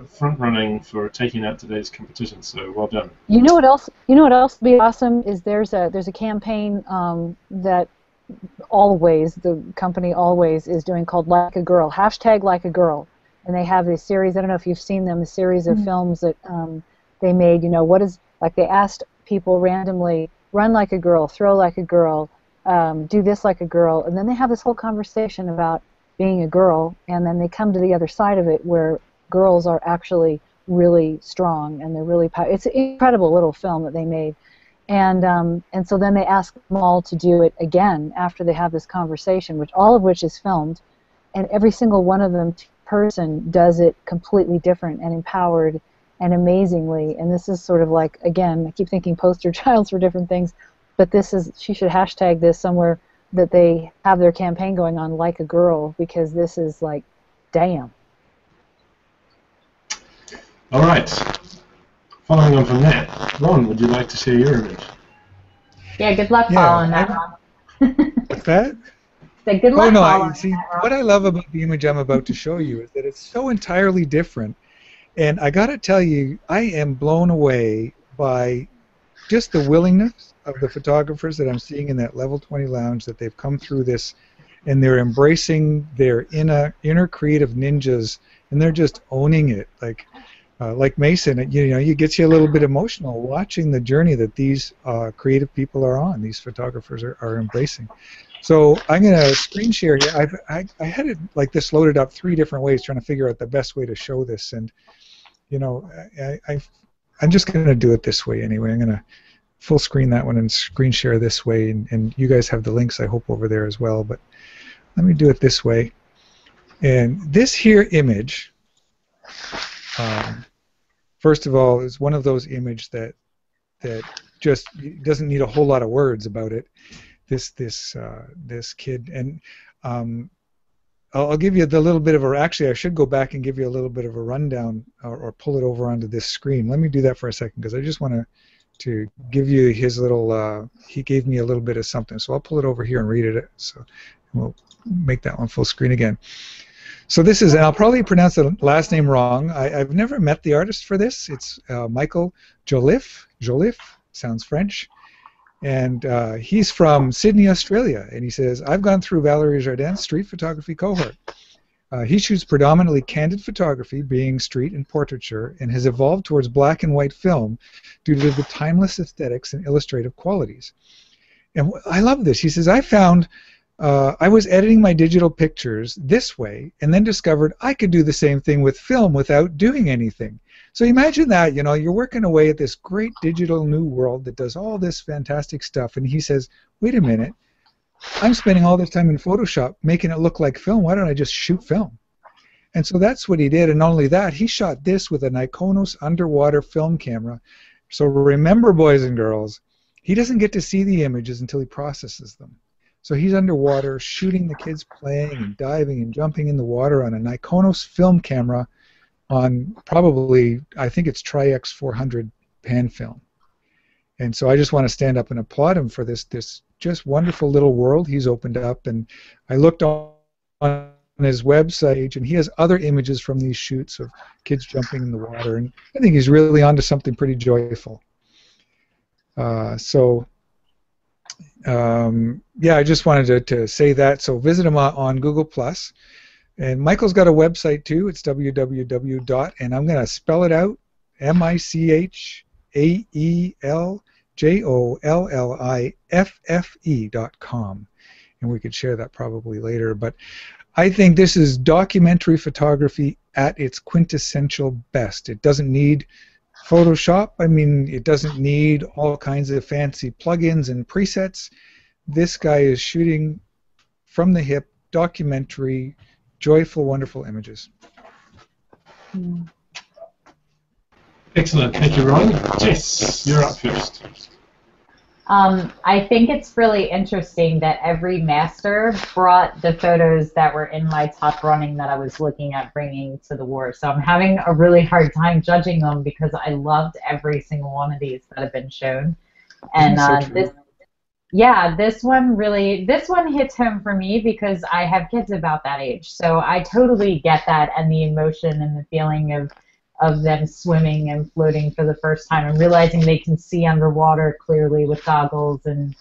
front running for taking out today's competition. So well done. You know what else would be awesome is there's a campaign that the company Always is doing called Like a Girl, #LikeAGirl, and they have this series. I don't know if you've seen them, a series of films that they made. They asked people randomly, run like a girl, throw like a girl, do this like a girl, and then they have this whole conversation about being a girl, and then they come to the other side of it where girls are actually really strong and they're really it's an incredible little film that they made. And so then they ask them all to do it again after they have this conversation, all of which is filmed, and every single one of them person does it completely different and empowered and amazingly. And this is sort of like, again, I keep thinking poster child for different things, but she should hashtag this somewhere that they have their campaign going on, Like a Girl, because this is like, damn. All right. Following on from that, Ron, would you like to share your image? Yeah, good luck following that, Ron. What's that? Say good luck Oh no! following See, that, Ron. what I love about the image I'm about to show you is that it's so entirely different, and I got to tell you, I am blown away by just the willingness of the photographers that I'm seeing in that Level 20 lounge, that they've come through this, and they're embracing their inner creative ninjas, and they're just owning it. Like Mason, it gets you a little bit emotional watching the journey that these creative people are on. These photographers are embracing. So I'm going to screen share here. I had it like this loaded up 3 different ways, trying to figure out the best way to show this, and I'm just going to do it this way anyway. I'm going to full screen that one and screen share this way, and you guys have the links, I hope, over there as well. But let me do it this way. And this here image, first of all, is one of those images that just doesn't need a whole lot of words about it. This kid, and I'll give you the little bit of a. Actually, I should go back and give you a little bit of a rundown, or pull it over onto this screen. Let me do that for a second, because I just want to give you his little. He gave me a little bit of something, so I'll pull it over here and read it. So we'll make that one full screen again. So this is, and I'll probably pronounce the last name wrong. I've never met the artist for this. It's Michael Joliffe. Joliffe sounds French. And he's from Sydney, Australia. And he says, I've gone through Valerie Jardin's street photography cohort. He shoots predominantly candid photography, being street and portraiture, and has evolved towards black and white film due to the timeless aesthetics and illustrative qualities. And I love this. He says, I found I was editing my digital pictures this way, and then discovered I could do the same thing with film without doing anything. So imagine that, you're working away at this great digital new world that does all this fantastic stuff, and he says, wait a minute, I'm spending all this time in Photoshop making it look like film. Why don't I just shoot film? And so that's what he did, and not only that, he shot this with a Nikonos underwater film camera. So remember, boys and girls, he doesn't get to see the images until he processes them. So he's underwater shooting the kids playing and diving and jumping in the water on a Nikonos film camera on probably, I think it's Tri-X 400 pan film. And so I just want to stand up and applaud him for this just wonderful little world he's opened up. And I looked on his website, and he has other images from these shoots of kids jumping in the water. And I think he's really onto something pretty joyful. Yeah, I just wanted to say that. So visit him on Google+. And Michael's got a website too. It's www. And I'm going to spell it out, michaellifffe.com. And we could share that probably later. But I think this is documentary photography at its quintessential best. It doesn't need Photoshop. I mean, it doesn't need all kinds of fancy plugins and presets. This guy is shooting from the hip, documentary, joyful, wonderful images. Excellent. Thank you, Ron. Jess, you're up first. I think it's really interesting that every master brought the photos that were in my top running that I was looking at bringing to the war. So I'm having a really hard time judging them, because I loved every single one of these that have been shown. And this one hits home for me, because I have kids about that age. So I totally get that, and the emotion and the feeling of them swimming and floating for the first time and realizing they can see underwater clearly with goggles, and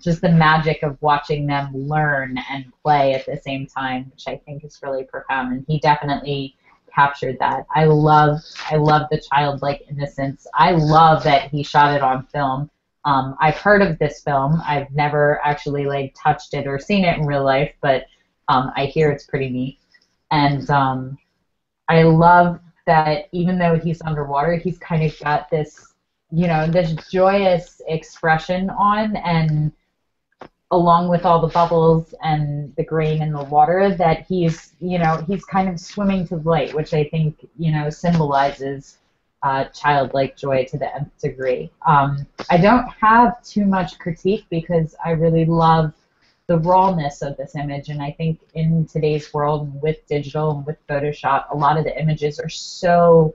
just the magic of watching them learn and play at the same time, which I think is really profound. And he definitely captured that. I love the childlike innocence. I love that he shot it on film. I've heard of this film. I've never actually touched it or seen it in real life, but I hear it's pretty neat. And I love that even though he's underwater, he's kind of got this, this joyous expression on, and along with all the bubbles and the grain in the water, that he's kind of swimming to the light, which I think, symbolizes childlike joy to the nth degree. I don't have too much critique, because I really love the rawness of this image, and I think in today's world with digital and with Photoshop, a lot of the images are so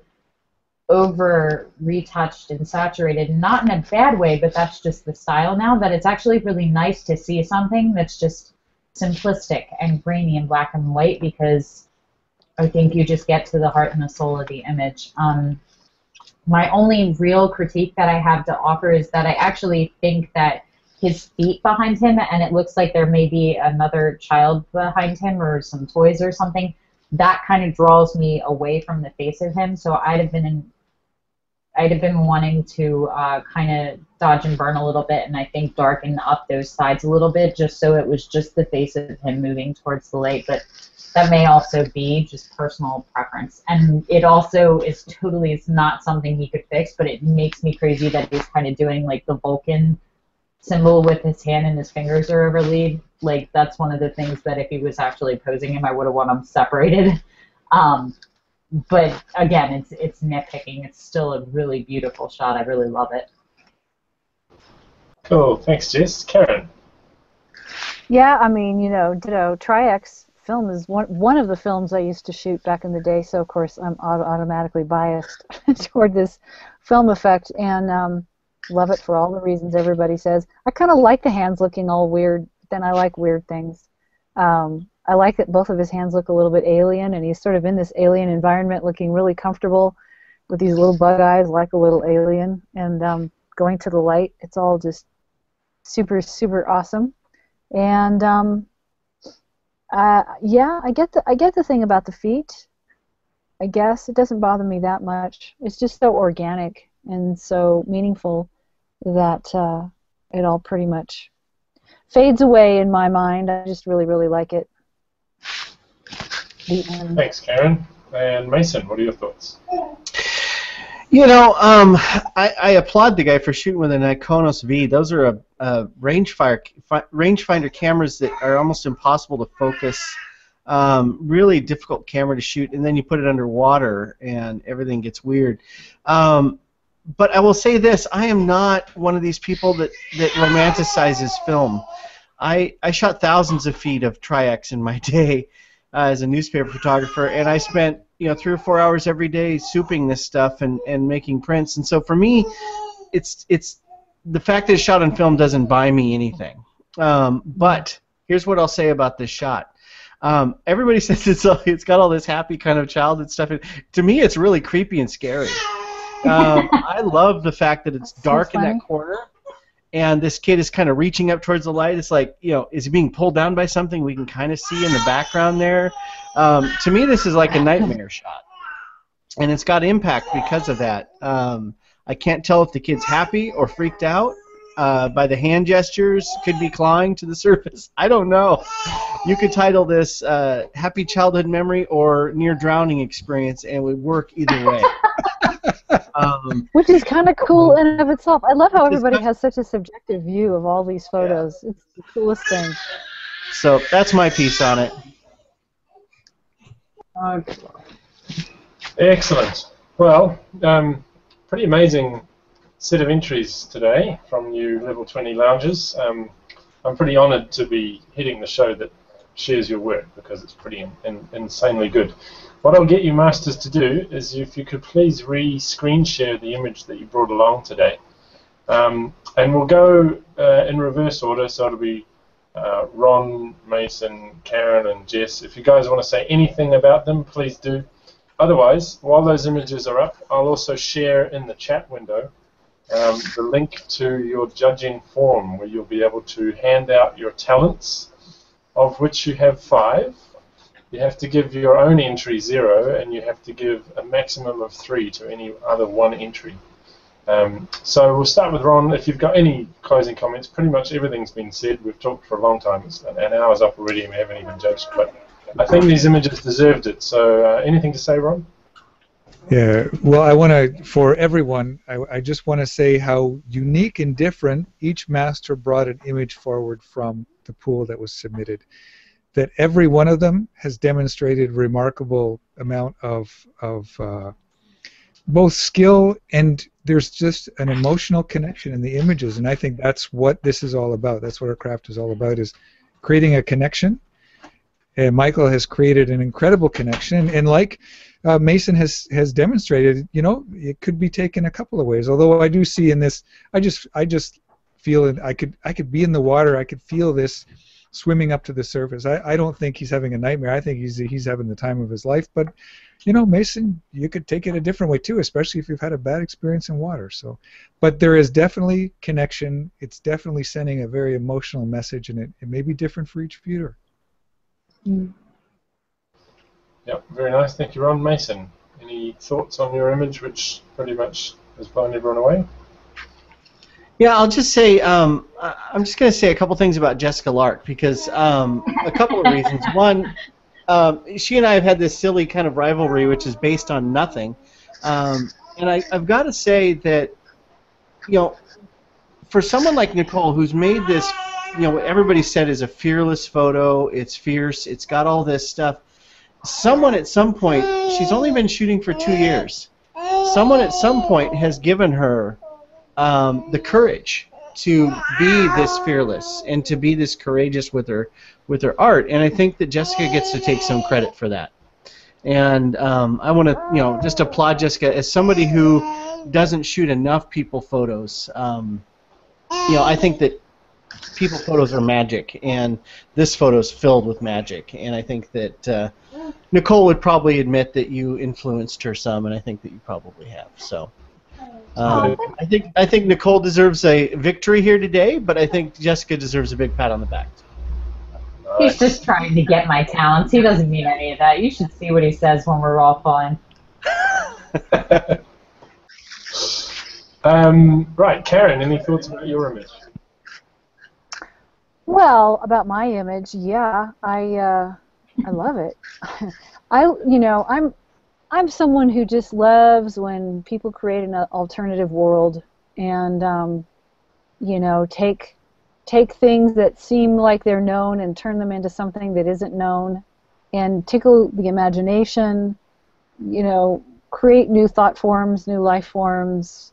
over retouched and saturated, not in a bad way, but that's just the style now, that it's actually really nice to see something that's just simplistic and grainy and black and white, because I think you just get to the heart and the soul of the image. My only real critique that I have to offer is that I actually think that his feet behind him, and it looks like there may be another child behind him or some toys or something, that kind of draws me away from the face of him. So I'd have been wanting to kind of dodge and burn a little bit, and I think darken up those sides a little bit, just so it was just the face of him moving towards the light. But that may also be just personal preference. And it also is totally, it's not something he could fix, but it makes me crazy that he's kind of doing like the Vulcan symbol with his hand and his fingers are overlaid. Like, that's one of the things that if he was actually posing him, I would have want them separated. But again, it's nitpicking. It's still a really beautiful shot. I really love it. Cool. Thanks, Jess. Karen. Yeah, I mean, you know, ditto. Tri-X film is one of the films I used to shoot back in the day, so of course I'm automatically biased toward this film effect, and love it for all the reasons everybody says. I kind of like the hands looking all weird, then I like weird things. I like that both of his hands look a little bit alien, and he's sort of in this alien environment looking really comfortable with these little bug eyes like a little alien, and going to the light. It's all just super, super awesome. And yeah, I get the thing about the feet. I guess it doesn't bother me that much. It's just so organic and so meaningful that it all pretty much fades away in my mind. I just really, really like it. Thanks, Karen. And Mason, what are your thoughts? You know, I applaud the guy for shooting with an Iconos V. Those are rangefinder cameras that are almost impossible to focus. Really difficult camera to shoot, and then you put it underwater, and everything gets weird. But I will say this: I am not one of these people that romanticizes film. I shot thousands of feet of Tri-X in my day as a newspaper photographer, and I spent 3 or 4 hours every day souping this stuff and making prints. And so for me, it's the fact that it's shot on film doesn't buy me anything. But here's what I'll say about this shot. Everybody says it's got all this happy kind of childhood stuff. To me, it's really creepy and scary. I love the fact that it's dark in that corner, and this kid is kind of reaching up towards the light. It's like, is he being pulled down by something? We can kind of see in the background there. To me, this is like a nightmare shot, and it's got impact because of that. I can't tell if the kid's happy or freaked out by the hand gestures. Could be clawing to the surface. I don't know. You could title this Happy Childhood Memory or Near Drowning Experience, and it would work either way. Which is kind of cool in and of itself. I love how everybody has such a subjective view of all these photos. Yeah. It's the coolest thing. So that's my piece on it. Excellent. Well, pretty amazing set of entries today from you Level 20 loungers. I'm pretty honoured to be hitting the show that shares your work, because it's pretty insanely good. What I'll get you masters to do is, if you could please screen share the image that you brought along today. And we'll go in reverse order, so it'll be Ron, Mason, Karen, and Jess. If you guys want to say anything about them, please do. Otherwise, while those images are up, I'll also share in the chat window the link to your judging form, where you'll be able to hand out your talents, of which you have 5. You have to give your own entry 0, and you have to give a maximum of 3 to any other one entry. So we'll start with Ron. If you've got any closing comments, pretty much everything's been said. We've talked for a long time. It's an hour's up already, and we haven't even judged. But I think these images deserved it. So anything to say, Ron? Yeah, well, I want to, for everyone, I just want to say how unique and different each master brought an image forward from the pool that was submitted. That every one of them has demonstrated remarkable amount of both skill, and there's just an emotional connection in the images, and I think that's what this is all about. That's what our craft is all about, is creating a connection. And Michael has created an incredible connection, and like Mason has demonstrated, it could be taken a couple of ways. Although I do see in this, I just feel it. I could be in the water. I could feel this swimming up to the surface. I don't think he's having a nightmare. I think he's having the time of his life. But Mason, you could take it a different way too, especially if you've had a bad experience in water. So, but there is definitely connection. It's definitely sending a very emotional message, and it may be different for each viewer. Mm. Yep, very nice. Thank you, Ron. Mason, any thoughts on your image, which pretty much has blown everyone away? Yeah, I'll just say, I'm just going to say a couple things about Jessica Lark, because a couple of reasons. One, she and I have had this silly kind of rivalry, which is based on nothing. And I've got to say that, for someone like Nicole, who's made this, everybody said is a fearless photo, it's fierce, it's got all this stuff. Someone at some point, she's only been shooting for 2 years. Someone at some point has given her the courage to be this fearless and to be this courageous with her art, and I think that Jessica gets to take some credit for that. And I want to just applaud Jessica as somebody who doesn't shoot enough people photos. I think that people photos are magic, and this photo is filled with magic, and I think that Nicole would probably admit that you influenced her some, and I think that you probably have. So I think Nicole deserves a victory here today, but I think Jessica deserves a big pat on the back. He's just trying to get my talents. He doesn't mean any of that. You should see what he says when we're all fine. Right, Karen, any thoughts about your image? Well, about my image, yeah, I love it. I'm someone who just loves when people create an alternative world and take things that seem like they're known and turn them into something that isn't known, and tickle the imagination, create new thought forms, new life forms,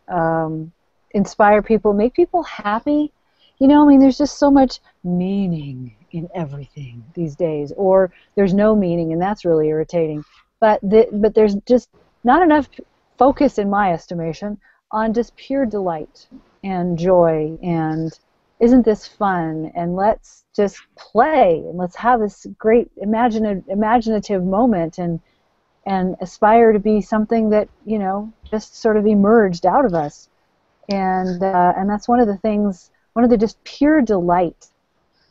inspire people, make people happy. There's just so much meaning in everything these days, or there's no meaning, and that's really irritating. But there's just not enough focus, in my estimation, on just pure delight and joy and isn't this fun, and let's just play and let's have this great imaginative moment and aspire to be something that just sort of emerged out of us, and that's one of the things. One of the just pure delight,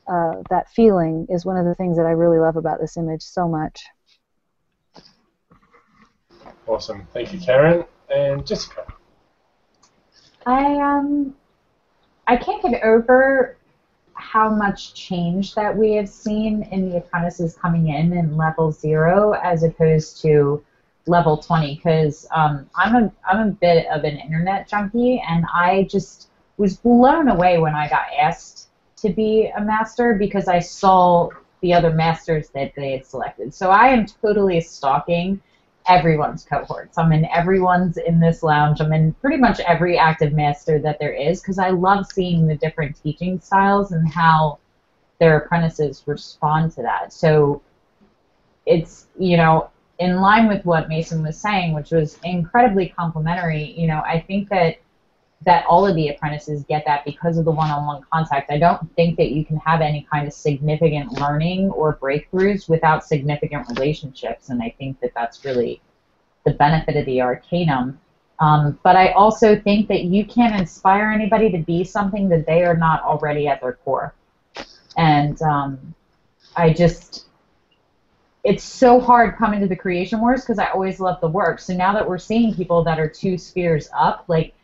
that feeling is one of the things that I really love about this image so much. Awesome. Thank you, Karen. And Jessica. I can't get over how much change that we have seen in the apprentices coming in level 0 as opposed to level 20, because I'm a bit of an internet junkie, and I just was blown away when I got asked to be a master because I saw the other masters that they had selected. So I am totally stalking everyone's cohorts. I'm in everyone's in this lounge. I'm in pretty much every active master that there is because I love seeing the different teaching styles and how their apprentices respond to that. So it's, in line with what Mason was saying, which was incredibly complimentary. I think that all of the apprentices get that because of the one-on-one contact. I don't think that you can have any kind of significant learning or breakthroughs without significant relationships, and I think that that's really the benefit of the Arcanum. But I also think that you can't inspire anybody to be something that they are not already at their core. And it's so hard coming to the Creation Wars because I always love the work. So now that we're seeing people that are 2 spheres up, like,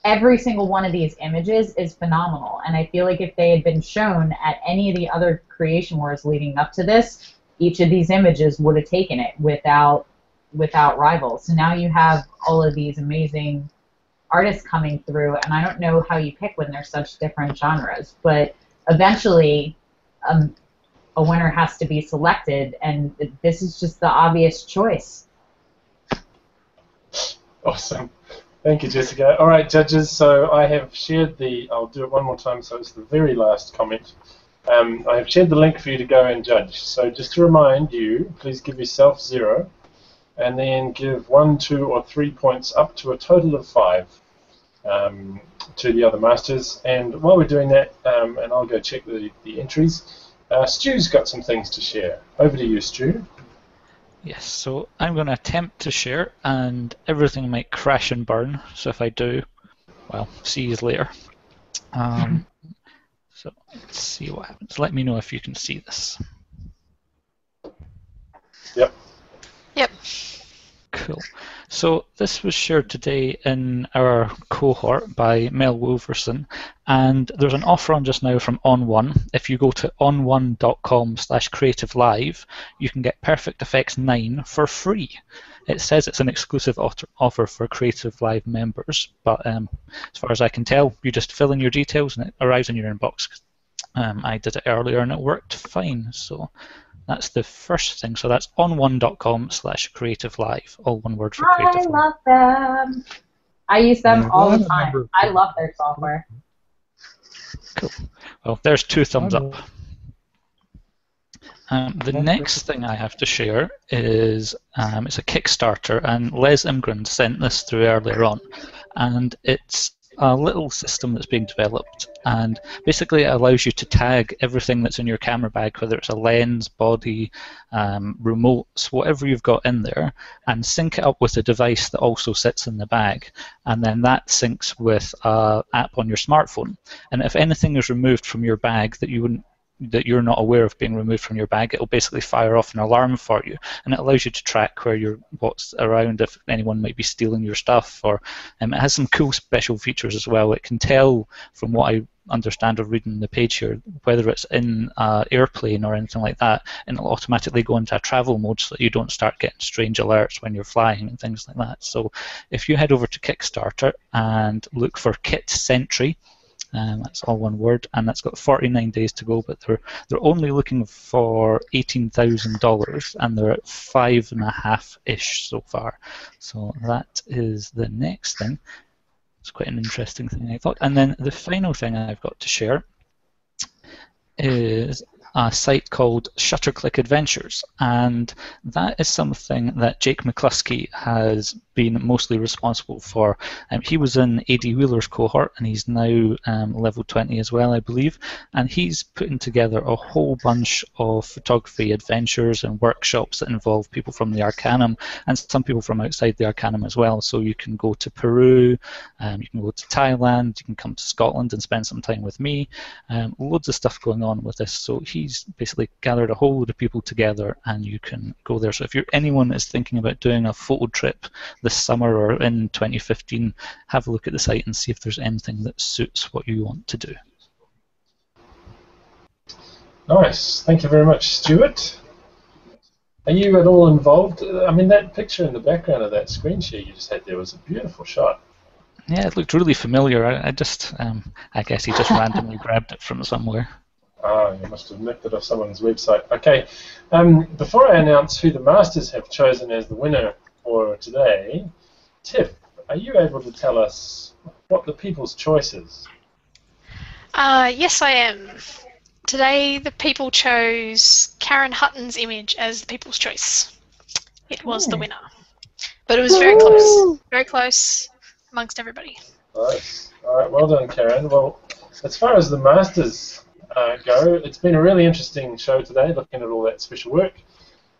every single one of these images is phenomenal, and I feel like if they had been shown at any of the other Creation Wars leading up to this, each of these images would have taken it without rival. So now you have all of these amazing artists coming through, and I don't know how you pick when there's such different genres, but eventually a winner has to be selected, and this is just the obvious choice. Awesome. Thank you, Jessica. All right, judges, so I have shared I'll do it one more time so it's the very last comment. I have shared the link for you to go and judge. So just to remind you, please give yourself 0. and then give 1, 2, or 3 points up to a total of 5 to the other masters. And while we're doing that, and I'll go check the entries, Stu's got some things to share. Over to you, Stu. Yes, so I'm going to attempt to share, and everything might crash and burn. So if I do, well, see you later. So let's see what happens. Let me know if you can see this. Yep. Yep. Cool. So this was shared today in our cohort by Mel Wolverson, and there's an offer on just now from On1. If you go to on1.com/creativelive, you can get Perfect Effects 9 for free. It says it's an exclusive offer for Creative Live members, but as far as I can tell, you just fill in your details and it arrives in your inbox. I did it earlier and it worked fine. So that's the first thing. So that's on1.com/creativelive, all one word for Creative I Live. love them. I use them Yeah, all well, the I'm a time. member. I love their software. Cool. Well, there's 2 thumbs up. The Okay. next thing I have to share is it's a Kickstarter, and Les Imgren sent this through earlier on, and it's a little system that's being developed, and basically it allows you to tag everything that's in your camera bag, whether it's a lens, body, remotes, whatever you've got in there, and sync it up with a device that also sits in the bag, and then that syncs with an app on your smartphone. And if anything is removed from your bag that you're not aware of being removed from your bag, it'll basically fire off an alarm for you, and it allows you to track what's around, if anyone might be stealing your stuff. Or it has some cool special features as well. It can tell, from what I understand of reading the page here, whether it's in an airplane or anything like that, and it'll automatically go into a travel mode so that you don't start getting strange alerts when you're flying and things like that. So if you head over to Kickstarter and look for Kit Sentry, that's all one word, and that's got 49 days to go, but they're only looking for $18,000, and they're at 5.5-ish so far. So that is the next thing. It's quite an interesting thing, I thought. And then the final thing I've got to share is a site called ShutterClick Adventures, and that is something that Jake McCluskey has been mostly responsible for. He was in A.D. Wheeler's cohort, and he's now level 20 as well, I believe, and he's putting together a whole bunch of photography adventures and workshops that involve people from the Arcanum and some people from outside the Arcanum as well. So you can go to Peru, you can go to Thailand, you can come to Scotland and spend some time with me. Loads of stuff going on with this. So he's basically gathered a whole load of people together, and you can go there. So if anyone is thinking about doing a photo trip this summer or in 2015, have a look at the site and see if there's anything that suits what you want to do. Nice. Thank you very much, Stuart. Are you at all involved? I mean, that picture in the background of that screen share you just had there was a beautiful shot. Yeah, it looked really familiar. I guess he just randomly grabbed it from somewhere. Ah, you must have nicked it off someone's website. Okay. Before I announce who the Masters have chosen as the winner for today, Tiff, are you able to tell us what the people's choice is? Yes, I am. Today, the people chose Karen Hutton's image as the people's choice. It was the winner. But it was very close. Very close amongst everybody. Nice. All right, well done, Karen. Well, as far as the Masters go, it's been a really interesting show today, looking at all that special work.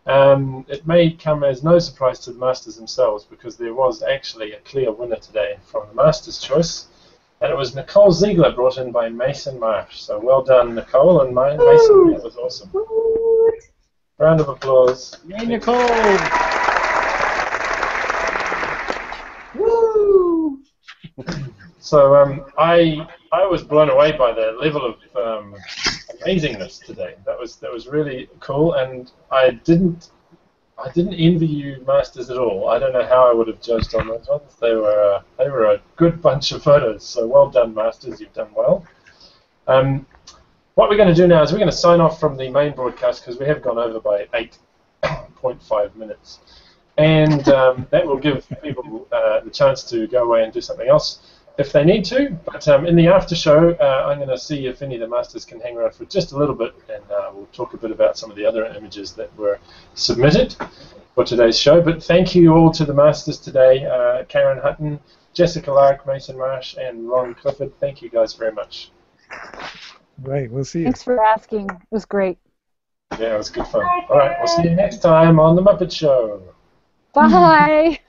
It may come as no surprise to the Masters themselves, because there was actually a clear winner today from the Masters' choice, and it was Nicole Ziegler, brought in by Mason Marsh. So well done, Nicole, and Mason. That was awesome. Round of applause. Yay, Nicole! Woo! So I was blown away by the level of amazingness today. That was really cool, and I didn't envy you Masters at all. I don't know how I would have judged on those ones. They were a good bunch of photos. So well done, Masters. You've done well. What we're going to do now is we're going to sign off from the main broadcast, because we have gone over by 8.5 minutes, and that will give people the chance to go away and do something else if they need to. But in the after show, I'm going to see if any of the Masters can hang around for just a little bit, and we'll talk a bit about some of the other images that were submitted. for today's show. But thank you all to the masters today, Karen Hutton, Jessica Lark, Mason Marsh, and Ron Clifford. Thank you guys very much. Right, we'll see you. Thanks for asking. It was great. Yeah, it was good fun. All right, we'll see you next time on The Muppet Show. Bye.